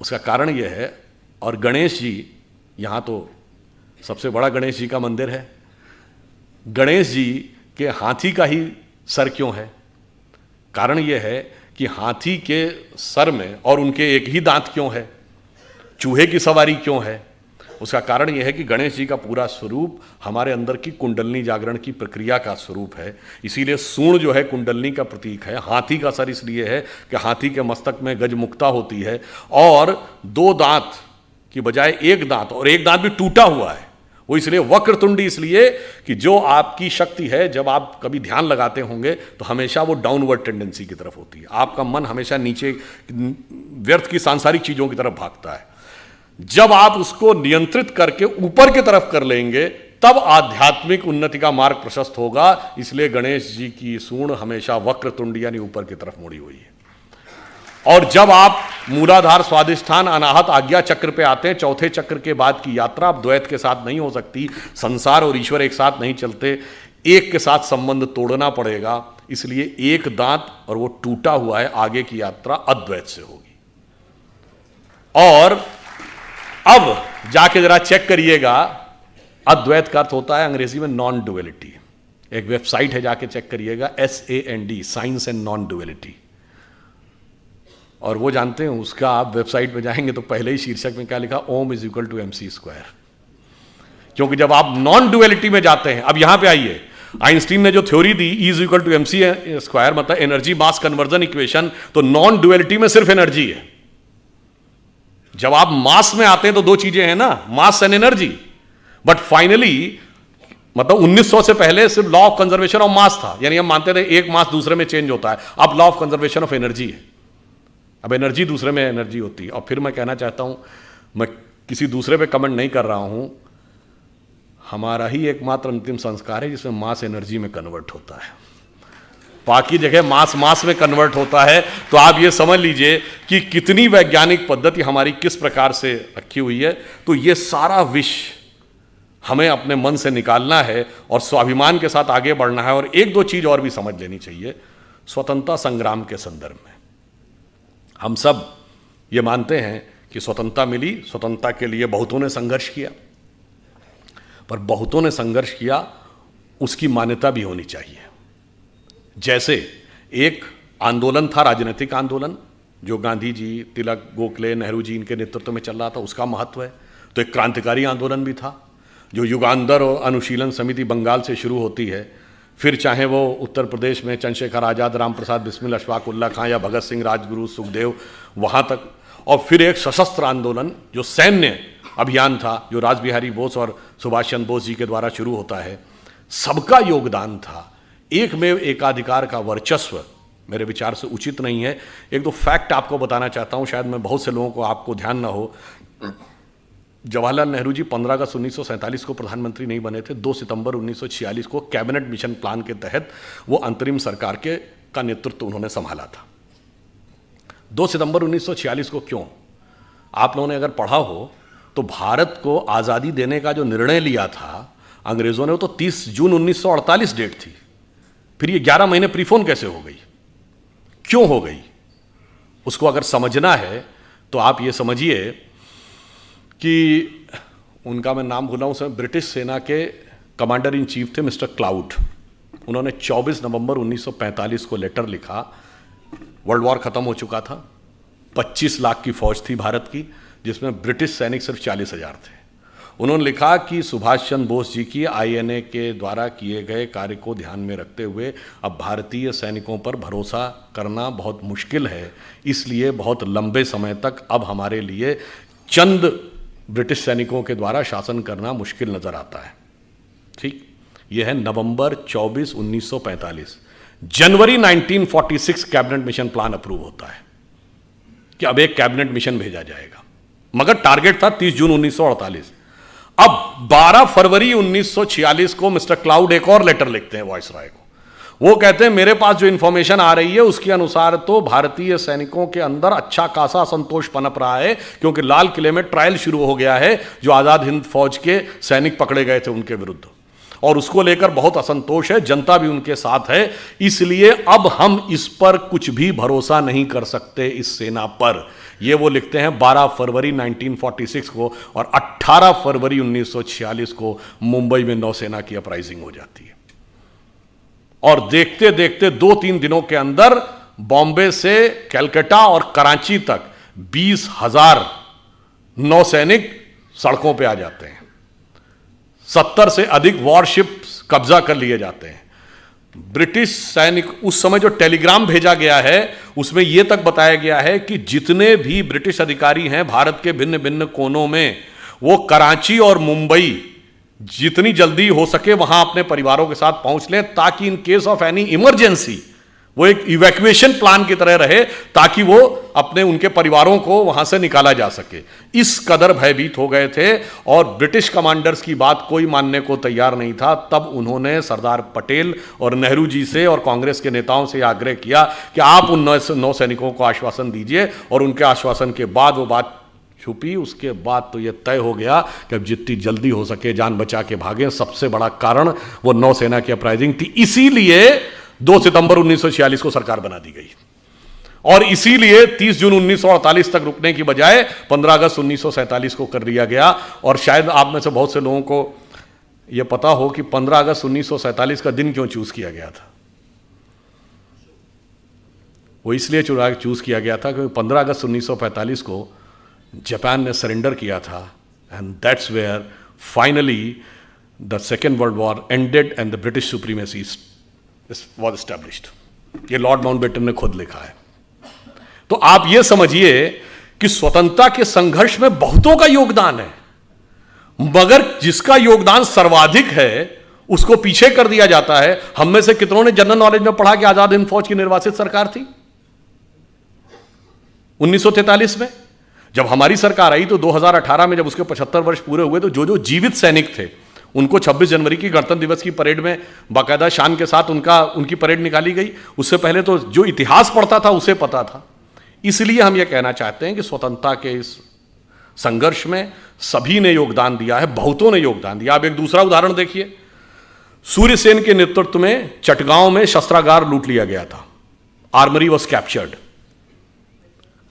उसका कारण यह है। और गणेश जी, यहां तो सबसे बड़ा गणेश जी का मंदिर है, गणेश जी के हाथी का ही सर क्यों है? कारण यह है कि हाथी के सर में और उनके एक ही दांत क्यों है? चूहे की सवारी क्यों है? उसका कारण यह है कि गणेश जी का पूरा स्वरूप हमारे अंदर की कुंडलनी जागरण की प्रक्रिया का स्वरूप है। इसीलिए सूंड जो है कुंडलनी का प्रतीक है। हाथी का सर इसलिए है कि हाथी के मस्तक में गजमुक्ता होती है, और 2 दांत की बजाय 1 दांत, और 1 दांत भी टूटा हुआ है। वो इसलिए वक्रतुंडी इसलिए कि जो आपकी शक्ति है, जब आप कभी ध्यान लगाते होंगे तो हमेशा वो डाउनवर्ड टेंडेंसी की तरफ होती है। आपका मन हमेशा नीचे व्यर्थ की सांसारिक चीजों की तरफ भागता है। जब आप उसको नियंत्रित करके ऊपर की तरफ कर लेंगे तब आध्यात्मिक उन्नति का मार्ग प्रशस्त होगा। इसलिए गणेश जी की सूंड हमेशा वक्रतुंडी यानी ऊपर की तरफ मुड़ी हुई है। और जब आप मूलाधार, स्वादिष्ठान, अनाहत, आज्ञा चक्र पे आते हैं, चौथे चक्र के बाद की यात्रा अब द्वैत के साथ नहीं हो सकती। संसार और ईश्वर एक साथ नहीं चलते, एक के साथ संबंध तोड़ना पड़ेगा। इसलिए 1 दांत और वो टूटा हुआ है, आगे की यात्रा अद्वैत से होगी। और अब जाके जरा चेक करिएगा, अद्वैत का अर्थ होता है अंग्रेजी में नॉन डुअलिटी। एक वेबसाइट है, जाके चेक करिएगा, SAND, science and non duality. और वो जानते हैं, उसका आप वेबसाइट पे जाएंगे तो पहले ही शीर्षक में क्या लिखा? ओम = MC²। क्योंकि जब आप नॉन डुअलिटी में जाते हैं, अब यहां पे आइए, आइंस्टीन ने जो थ्योरी दी E=mc², मतलब एनर्जी मास कन्वर्जन इक्वेशन, तो नॉन ड्युअलिटी में सिर्फ एनर्जी है। जब आप मास में आते हैं तो दो चीजें हैं ना, mass and energy. But finally मतलब 1900 से पहले सिर्फ law of conservation of mass था, यानी हम मानते थे एक मास दूसरे में चेंज होता है। अब law of conservation of energy है, अब एनर्जी दूसरे में एनर्जी होती है। और फिर मैं कहना चाहता हूं, मैं किसी दूसरे पे कमेंट नहीं कर रहा हूं, हमारा ही एकमात्र अंतिम संस्कार है जिसमें मास एनर्जी में कन्वर्ट होता है, बाकी जगह मास मास में कन्वर्ट होता है। तो आप ये समझ लीजिए कि कितनी वैज्ञानिक पद्धति हमारी किस प्रकार से रखी हुई है। तो ये सारा विष हमें अपने मन से निकालना है और स्वाभिमान के साथ आगे बढ़ना है। और एक दो चीज और भी समझ लेनी चाहिए। स्वतंत्रता संग्राम के संदर्भ में हम सब ये मानते हैं कि स्वतंत्रता मिली, स्वतंत्रता के लिए बहुतों ने संघर्ष किया, पर बहुतों ने संघर्ष किया उसकी मान्यता भी होनी चाहिए। जैसे एक आंदोलन था, राजनीतिक आंदोलन, जो गांधी जी, तिलक, गोखले, नेहरू जी इनके नेतृत्व में चल रहा था, उसका महत्व है। तो एक क्रांतिकारी आंदोलन भी था जो युगांधर और अनुशीलन समिति बंगाल से शुरू होती है, फिर चाहे वो उत्तर प्रदेश में चंद्रशेखर आज़ाद, राम प्रसाद बिस्मिल, अशफाक उल्ला खां या भगत सिंह, राजगुरु, सुखदेव, वहाँ तक। और फिर एक सशस्त्र आंदोलन जो सैन्य अभियान था, जो रासबिहारी बोस और सुभाष चंद्र बोस जी के द्वारा शुरू होता है। सबका योगदान था। एक में एकाधिकार का वर्चस्व मेरे विचार से उचित नहीं है। एक दो फैक्ट आपको बताना चाहता हूँ, शायद मैं बहुत से लोगों को आपको ध्यान ना हो। जवाहरलाल नेहरू जी 15 अगस्त 1947 को प्रधानमंत्री नहीं बने थे। 2 सितंबर 1946 को कैबिनेट मिशन प्लान के तहत वो अंतरिम सरकार का नेतृत्व उन्होंने संभाला था। 2 सितंबर 1946 को क्यों? आप लोगों ने अगर पढ़ा हो तो भारत को आज़ादी देने का जो निर्णय लिया था अंग्रेजों ने, वो तो 30 जून 1948 डेट थी। फिर ये 11 महीने प्रीफोन कैसे हो गई, क्यों हो गई? उसको अगर समझना है तो आप ये समझिए कि उनका मैं नाम भूला हूं, उसमें ब्रिटिश सेना के कमांडर इन चीफ थे मिस्टर क्लाउड। उन्होंने 24 नवंबर 1945 को लेटर लिखा। वर्ल्ड वॉर खत्म हो चुका था, 25 लाख की फौज थी भारत की, जिसमें ब्रिटिश सैनिक सिर्फ 40,000 थे। उन्होंने लिखा कि सुभाष चंद्र बोस जी की INA के द्वारा किए गए कार्य को ध्यान में रखते हुए अब भारतीय सैनिकों पर भरोसा करना बहुत मुश्किल है, इसलिए बहुत लंबे समय तक अब हमारे लिए चंद ब्रिटिश सैनिकों के द्वारा शासन करना मुश्किल नजर आता है। ठीक, यह है नवंबर 24, 1945। जनवरी 1946 कैबिनेट मिशन प्लान अप्रूव होता है कि अब एक कैबिनेट मिशन भेजा जाएगा, मगर टारगेट था 30 जून 1948। अब 12 फरवरी 1946 को मिस्टर क्लाउड एक और लेटर लिखते हैं वायसराय को। वो कहते हैं मेरे पास जो इंफॉर्मेशन आ रही है उसके अनुसार तो भारतीय सैनिकों के अंदर अच्छा खासा असंतोष पनप रहा है, क्योंकि लाल किले में ट्रायल शुरू हो गया है जो आजाद हिंद फौज के सैनिक पकड़े गए थे उनके विरुद्ध, और उसको लेकर बहुत असंतोष है, जनता भी उनके साथ है। इसलिए अब हम इस पर कुछ भी भरोसा नहीं कर सकते, इस सेना पर। ये वो लिखते हैं 12 फरवरी 1946 को, और 18 फरवरी 1946 को मुंबई में नौसेना की अपराइजिंग हो जाती है। और देखते देखते 2-3 दिनों के अंदर बॉम्बे से कलकत्ता और कराची तक 20,000 नौसैनिक सड़कों पे आ जाते हैं। 70 से अधिक वॉरशिप्स कब्जा कर लिए जाते हैं। ब्रिटिश सैनिक, उस समय जो टेलीग्राम भेजा गया है उसमें यह तक बताया गया है कि जितने भी ब्रिटिश अधिकारी हैं भारत के भिन्न भिन्न कोनों में, वो कराची और मुंबई जितनी जल्दी हो सके वहां अपने परिवारों के साथ पहुंच लें, ताकि in case of any emergency वो एक इवैक्यूएशन प्लान की तरह रहे, ताकि वो अपने उनके परिवारों को वहां से निकाला जा सके। इस कदर भयभीत हो गए थे और ब्रिटिश कमांडर्स की बात कोई मानने को तैयार नहीं था। तब उन्होंने सरदार पटेल और नेहरू जी से और कांग्रेस के नेताओं से आग्रह किया कि आप उन नौसैनिकों को आश्वासन दीजिए, और उनके आश्वासन के बाद वो बात छुपी। उसके बाद तो यह तय हो गया कि अब जितनी जल्दी हो सके जान बचा के भागे। सबसे बड़ा कारण वो नौसेना की अपराइजिंग थी, इसीलिए 2 सितंबर 1946 को सरकार बना दी गई, और इसीलिए 30 जून 1948 तक रुकने की बजाय 15 अगस्त 1947 को कर दिया गया। और शायद आप में से बहुत से लोगों को यह पता हो कि 15 अगस्त 1947 का दिन क्यों चूज किया गया था। वो इसलिए चूज किया गया था क्योंकि 15 अगस्त 1945 को जापान ने सरेंडर किया था, and that's where finally the second world war ended and the British supremacy was established. ये लॉर्ड माउंटबेटन ने खुद लिखा है। तो आप ये समझिए कि स्वतंत्रता के संघर्ष में बहुतों का योगदान है, मगर जिसका योगदान सर्वाधिक है उसको पीछे कर दिया जाता है। हम में से कितनों ने जनरल नॉलेज में पढ़ा कि आजाद हिंद फौज की निर्वासित सरकार थी 1943 में। जब हमारी सरकार आई तो 2018 में जब उसके 75 वर्ष पूरे हुए तो जो जो जीवित सैनिक थे उनको 26 जनवरी की गणतंत्र दिवस की परेड में बाकायदा शान के साथ उनकी परेड निकाली गई। उससे पहले तो जो इतिहास पढ़ता था उसे पता था। इसलिए हम यह कहना चाहते हैं कि स्वतंत्रता के इस संघर्ष में सभी ने योगदान दिया है, बहुतों ने योगदान दिया। आप एक दूसरा उदाहरण देखिए, सूर्यसेन के नेतृत्व में चटगांव में शस्त्रागार लूट लिया गया था, armoury was captured.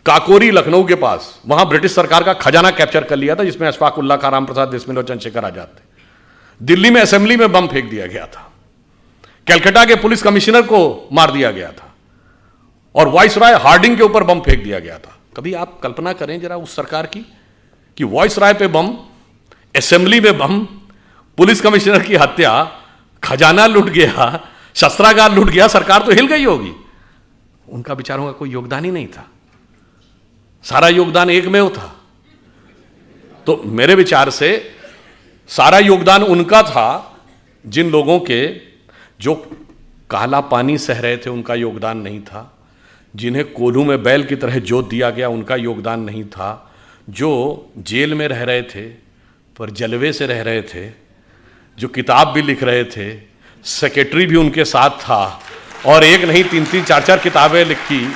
Kakori Lucknow के पास वहां ब्रिटिश सरकार का खजाना कैप्चर कर लिया था जिसमें अशफाक उल्लाह खां, राम प्रसाद बिस्मिल और चंद्रशेखर आजाद थे। दिल्ली में असेंबली में बम फेंक दिया गया था। कलकत्ता के पुलिस कमिश्नर को मार दिया गया था और वाइसराय हार्डिंग के ऊपर बम फेंक दिया गया था। कभी आप कल्पना करें जरा उस सरकार की कि वाइसराय पे बम, असेंबली में बम, पुलिस कमिश्नर की हत्या, खजाना लूट गया, शस्त्रागार लूट गया, सरकार तो हिल गई होगी। उनका बेचारों का कोई योगदान ही नहीं था, सारा योगदान एकमेव था। तो मेरे विचार से सारा योगदान उनका था जिन लोगों के जो काला पानी सह रहे थे उनका योगदान नहीं था, जिन्हें कोल्हू में बैल की तरह जोत दिया गया उनका योगदान नहीं था, जो जेल में रह रहे थे पर जलवे से रह रहे थे, जो किताब भी लिख रहे थे, सेक्रेटरी भी उनके साथ था और एक नहीं 3-3 4-4 किताबें लिखी,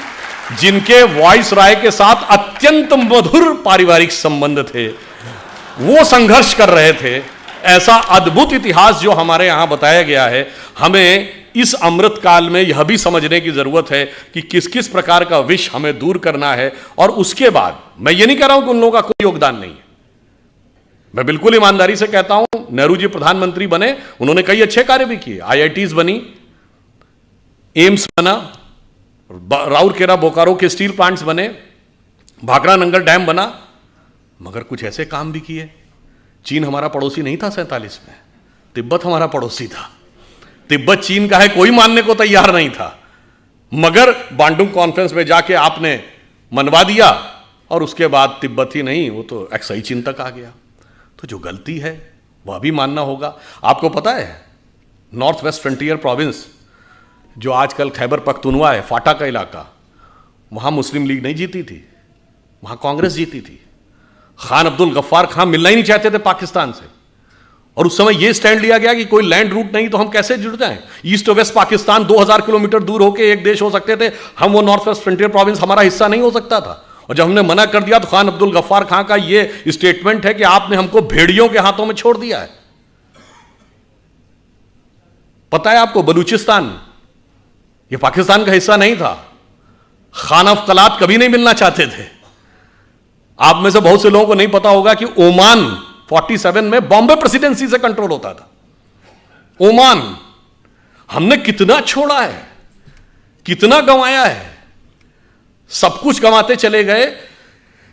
जिनके वाइसराय के साथ अत्यंत मधुर पारिवारिक संबंध थे, वो संघर्ष कर रहे थे। ऐसा अद्भुत इतिहास जो हमारे यहां बताया गया है, हमें इस अमृत काल में यह भी समझने की जरूरत है कि किस किस प्रकार का विष हमें दूर करना है। और उसके बाद मैं ये नहीं कह रहा हूं कि उन लोगों का कोई योगदान नहीं है, मैं बिल्कुल ईमानदारी से कहता हूं नेहरू जी प्रधानमंत्री बने, उन्होंने कई अच्छे कार्य भी किए, IITs बनी, एम्स बना, राउरकेला बोकारो के स्टील प्लांट्स बने, भाखड़ा नंगल डैम बना, मगर कुछ ऐसे काम भी किए। चीन हमारा पड़ोसी नहीं था 47 में, तिब्बत हमारा पड़ोसी था। तिब्बत चीन का है कोई मानने को तैयार नहीं था, मगर बांडुंग कॉन्फ्रेंस में जाके आपने मनवा दिया और उसके बाद तिब्बत ही नहीं, वो तो एक्साई चीन तक आ गया। तो जो गलती है वह भी मानना होगा। आपको पता है नॉर्थ वेस्ट फ्रंटियर प्रोविंस जो आजकल खैबर पख्तूनवा है, फाटा का इलाका, वहां मुस्लिम लीग नहीं जीती थी, वहां कांग्रेस जीती थी। खान अब्दुल गफ्फार खान मिलना ही नहीं चाहते थे पाकिस्तान से, और उस समय यह स्टैंड लिया गया कि कोई लैंड रूट नहीं तो हम कैसे जुड़ जाएं। ईस्ट और वेस्ट पाकिस्तान 2000 किलोमीटर दूर होकर एक देश हो सकते थे, हम वो नॉर्थ वेस्ट फ्रंटियर प्रोविंस हमारा हिस्सा नहीं हो सकता था। और जब हमने मना कर दिया तो खान अब्दुल गफ्फार खान का यह स्टेटमेंट है कि आपने हमको भेड़ियों के हाथों में छोड़ दिया है। पता है आपको बलूचिस्तान ये पाकिस्तान का हिस्सा नहीं था, खान अफ कलात कभी नहीं मिलना चाहते थे। आप में से बहुत से लोगों को नहीं पता होगा कि ओमान 47 में बॉम्बे प्रेसिडेंसी से कंट्रोल होता था। ओमान हमने कितना छोड़ा है, कितना गंवाया है, सब कुछ गंवाते चले गए।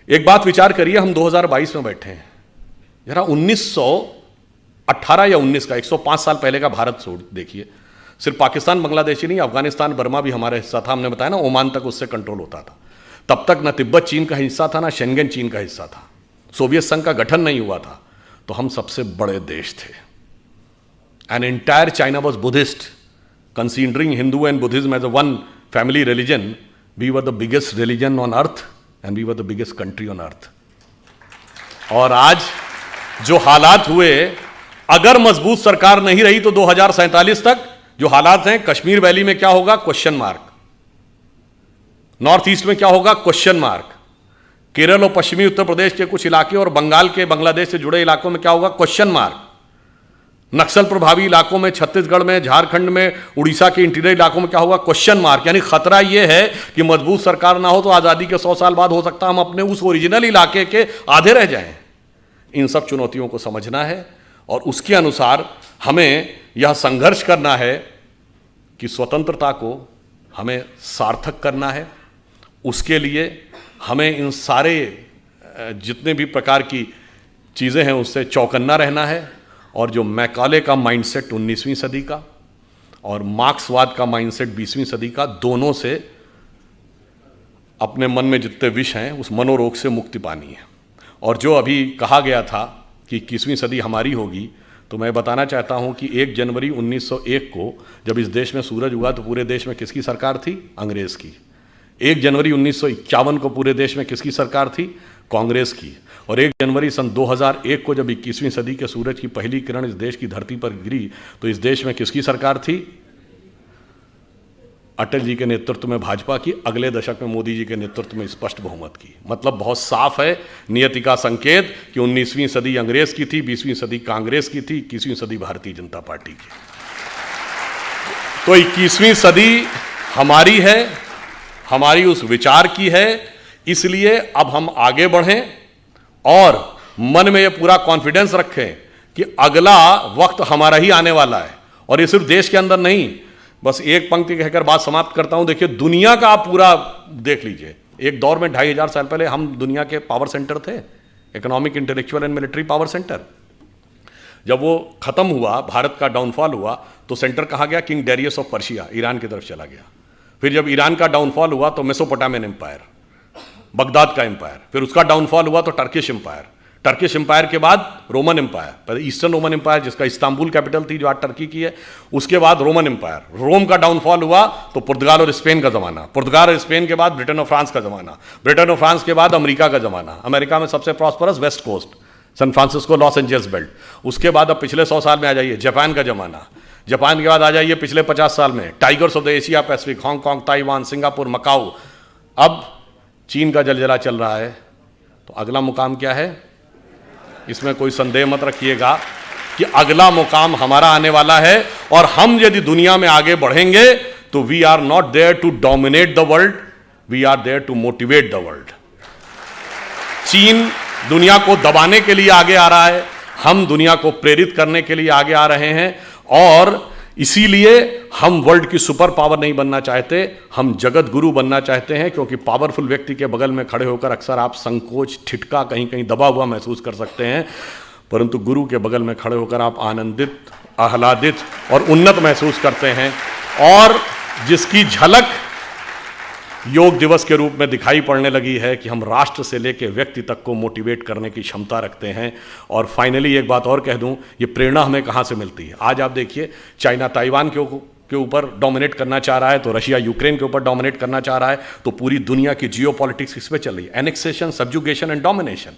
एक बात विचार करिए, हम 2022 में बैठे हैं, जरा 1918 या 19 का 105 साल पहले का भारत देखिए। सिर्फ पाकिस्तान बांग्लादेश ही नहीं, अफगानिस्तान बर्मा भी हमारे हिस्सा था। हमने बताया ना ओमान तक उससे कंट्रोल होता था। तब तक ना तिब्बत चीन का हिस्सा था, ना शेंगेन चीन का हिस्सा था, सोवियत संघ का गठन नहीं हुआ था। तो हम सबसे बड़े देश थे। An entire China was Buddhist, considering Hindu and Buddhism as a one family religion. We were the biggest religion on earth and we were the biggest country on earth. और आज जो हालात हुए, अगर मजबूत सरकार नहीं रही तो 2047 तक जो हालात हैं, कश्मीर वैली में क्या होगा, क्वेश्चन मार्क। नॉर्थ ईस्ट में क्या होगा, क्वेश्चन मार्क। केरल और पश्चिमी उत्तर प्रदेश के कुछ इलाके और बंगाल के बांग्लादेश से जुड़े इलाकों में क्या होगा, क्वेश्चन मार्क। नक्सल प्रभावी इलाकों में, छत्तीसगढ़ में, झारखंड में, उड़ीसा के इंटीरियर इलाकों में क्या होगा, क्वेश्चन मार्क। यानी खतरा यह है कि मजबूत सरकार ना हो तो आजादी के 100 साल बाद हो सकता है हम अपने उस ओरिजिनल इलाके के आधे रह जाएं। इन सब चुनौतियों को समझना है और उसके अनुसार हमें यह संघर्ष करना है कि स्वतंत्रता को हमें सार्थक करना है। उसके लिए हमें इन सारे जितने भी प्रकार की चीज़ें हैं उससे चौकन्ना रहना है और जो मैकाले का माइंडसेट 19वीं सदी का और मार्क्सवाद का माइंडसेट 20वीं सदी का, दोनों से अपने मन में जितने विष हैं उस मनोरोग से मुक्ति पानी है। और जो अभी कहा गया था कि 21वीं सदी हमारी होगी, तो मैं बताना चाहता हूं कि 1 जनवरी 1901 को जब इस देश में सूरज उगा तो पूरे देश में किसकी सरकार थी? अंग्रेज की। 1 जनवरी 1951 को पूरे देश में किसकी सरकार थी? कांग्रेस की। और 1 जनवरी सन 2001 को जब 21वीं सदी के सूरज की पहली किरण इस देश की धरती पर गिरी तो इस देश में किसकी सरकार थी? अटल जी के नेतृत्व में भाजपा की, अगले दशक में मोदी जी के नेतृत्व में स्पष्ट बहुमत की। मतलब बहुत साफ है नियति का संकेत कि 19वीं सदी अंग्रेज की थी, 20वीं सदी कांग्रेस की थी, 21वीं सदी भारतीय जनता पार्टी की। तो 21वीं सदी हमारी है, हमारी उस विचार की है। इसलिए अब हम आगे बढ़ें और मन में यह पूरा कॉन्फिडेंस रखें कि अगला वक्त हमारा ही आने वाला है। और ये सिर्फ देश के अंदर नहीं, बस एक पंक्ति कहकर बात समाप्त करता हूं। देखिए, दुनिया का आप पूरा देख लीजिए। एक दौर में 2500 साल पहले हम दुनिया के पावर सेंटर थे, economic, intellectual and military power centre. जब वो खत्म हुआ, भारत का डाउनफॉल हुआ, तो सेंटर कहाँ गया? King Darius of Persia, Iran की तरफ चला गया। फिर जब ईरान का डाउनफॉल हुआ तो मेसोपोटामियन एम्पायर, बगदाद का एम्पायर। फिर उसका डाउनफॉल हुआ तो टर्किश एम्पायर। टर्किश एम्पायर के बाद रोमन एम्पायर, पहले ईस्टर्न रोमन एम्पायर जिसका इस्तांबुल कैपिटल थी जो आज टर्की की है, उसके बाद रोमन एम्पायर। रोम का डाउनफॉल हुआ तो पुर्तगाल और स्पेन का जमाना। पुर्तगाल और स्पेन के बाद ब्रिटेन और फ्रांस का जमाना। ब्रिटेन और फ्रांस के बाद अमेरिका का जमाना। अमेरिका में सबसे prosperous West Coast, San Francisco, Los Angeles belt. उसके बाद अब पिछले 100 साल में आ जाइए, जापान का जमाना। जापान के बाद आ जाइए पिछले 50 साल में tigers of the Asia Pacific, Hong Kong, Taiwan, Singapore, Macau. अब चीन का जलजला चल रहा है। तो अगला मुकाम क्या है? इसमें कोई संदेह मत रखिएगा कि अगला मुकाम हमारा आने वाला है। और हम यदि दुनिया में आगे बढ़ेंगे तो we are not there to dominate the world, we are there to motivate the world. चीन दुनिया को दबाने के लिए आगे आ रहा है, हम दुनिया को प्रेरित करने के लिए आगे आ रहे हैं। और इसीलिए हम वर्ल्ड की सुपर पावर नहीं बनना चाहते, हम जगत गुरु बनना चाहते हैं। क्योंकि पावरफुल व्यक्ति के बगल में खड़े होकर अक्सर आप संकोच, ठिठका, कहीं कहीं दबा हुआ महसूस कर सकते हैं, परंतु गुरु के बगल में खड़े होकर आप आनंदित, आह्लादित और उन्नत महसूस करते हैं। और जिसकी झलक योग दिवस के रूप में दिखाई पड़ने लगी है कि हम राष्ट्र से लेकर व्यक्ति तक को मोटिवेट करने की क्षमता रखते हैं। और फाइनली एक बात और कह दूं, ये प्रेरणा हमें कहां से मिलती है? आज आप देखिए, चाइना ताइवान के ऊपर डोमिनेट करना चाह रहा है, तो रशिया यूक्रेन के ऊपर डोमिनेट करना चाह रहा है। तो पूरी दुनिया की जियो पॉलिटिक्स किस पे चल रही है? Annexation, subjugation and domination.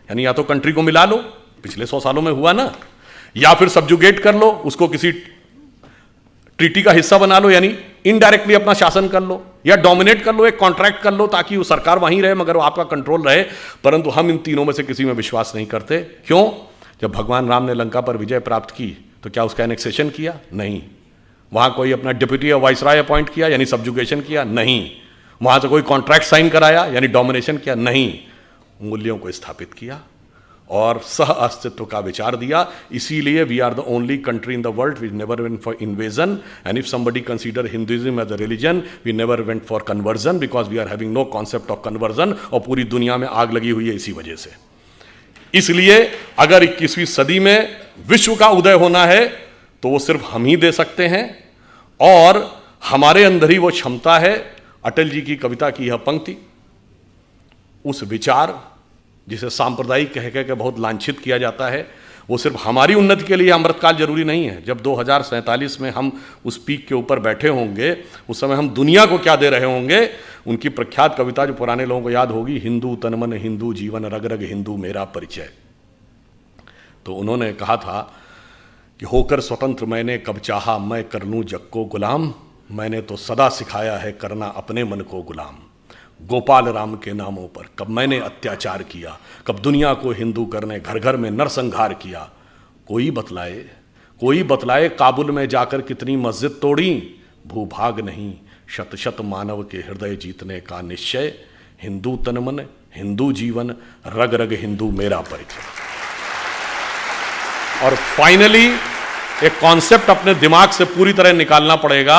यानी या तो कंट्री को मिला लो, पिछले 100 सालों में हुआ ना, या फिर सब्जुगेट कर लो, उसको किसी ट्रीटी का हिस्सा बना लो, यानी इनडायरेक्टली अपना शासन कर लो, या डोमिनेट कर लो, एक कॉन्ट्रैक्ट कर लो ताकि वो सरकार वहीं रहे मगर वो आपका कंट्रोल रहे। परंतु हम इन तीनों में से किसी में विश्वास नहीं करते। क्यों? जब भगवान राम ने लंका पर विजय प्राप्त की तो क्या उसका एनेक्सेशन किया? नहीं। वहां कोई अपना डिप्टी या वाइसराय अपॉइंट किया, यानी सब्जुगेशन किया? नहीं। वहां से कोई कॉन्ट्रैक्ट साइन कराया, यानी डोमिनेशन किया? नहीं। मूल्यों को स्थापित किया और सह अस्तित्व का विचार दिया। इसीलिए we are the only country in the world we never went for invasion, and if somebody consider Hinduism as a religion, we never went for conversion, because we are having no concept of conversion. और पूरी दुनिया में आग लगी हुई है इसी वजह से। इसलिए अगर 21वीं सदी में विश्व का उदय होना है तो वो सिर्फ हम ही दे सकते हैं, और हमारे अंदर ही वो क्षमता है। अटल जी की कविता की यह पंक्ति, उस विचार जिसे सांप्रदायिक कह के बहुत लांछित किया जाता है, वो सिर्फ हमारी उन्नति के लिए अमृतकाल जरूरी नहीं है। जब 2047 में हम उस पीक के ऊपर बैठे होंगे, उस समय हम दुनिया को क्या दे रहे होंगे? उनकी प्रख्यात कविता जो पुराने लोगों को याद होगी, हिंदू तन मन हिंदू जीवन, रग रग हिंदू मेरा परिचय। तो उन्होंने कहा था कि होकर स्वतंत्र मैंने कब चाहा मैं कर लूं जग को गुलाम, मैंने तो सदा सिखाया है करना अपने मन को गुलाम। गोपाल राम के नामों पर कब मैंने अत्याचार किया, कब दुनिया को हिंदू करने घर घर में नरसंहार किया। कोई बतलाए काबुल में जाकर कितनी मस्जिद तोड़ी, भूभाग नहीं शत शत मानव के हृदय जीतने का निश्चय। हिंदू तन मन हिंदू जीवन, रग रग हिंदू मेरा परिचय। और फाइनली एक कॉन्सेप्ट अपने दिमाग से पूरी तरह निकालना पड़ेगा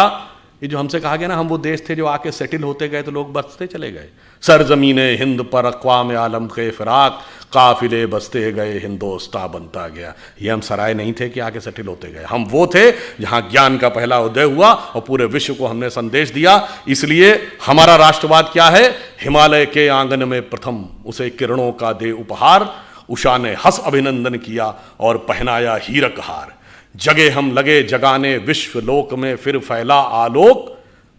ये जो हमसे कहा गया ना, हम वो देश थे जो आके सेटिल होते गए तो लोग बसते चले गए। सरजमीने हिंद पर अक़वाम आलम के फिराक, काफिले बसते गए हिंदोस्तां बनता गया। ये हम सराय नहीं थे कि आके सेटिल होते गए, हम वो थे जहां ज्ञान का पहला उदय हुआ और पूरे विश्व को हमने संदेश दिया। इसलिए हमारा राष्ट्रवाद क्या है? हिमालय के आंगन में प्रथम उसे किरणों का दे उपहार, उषा ने हंस अभिनंदन किया और पहनाया हीरक हार। जगे हम लगे जगाने विश्व लोक में फिर फैला आलोक,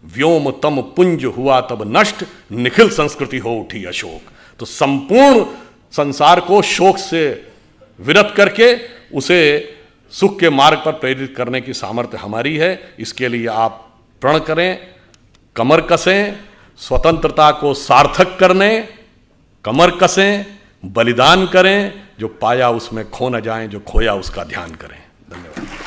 व्योम तम पुंज हुआ तब नष्ट, निखिल संस्कृति हो उठी अशोक। तो संपूर्ण संसार को शोक से विरत करके उसे सुख के मार्ग पर प्रेरित करने की सामर्थ्य हमारी है। इसके लिए आप प्रण करें, कमर कसें, स्वतंत्रता को सार्थक करने कमर कसें, बलिदान करें, जो पाया उसमें खो न जाएं, जो खोया उसका ध्यान करें। धन्यवाद।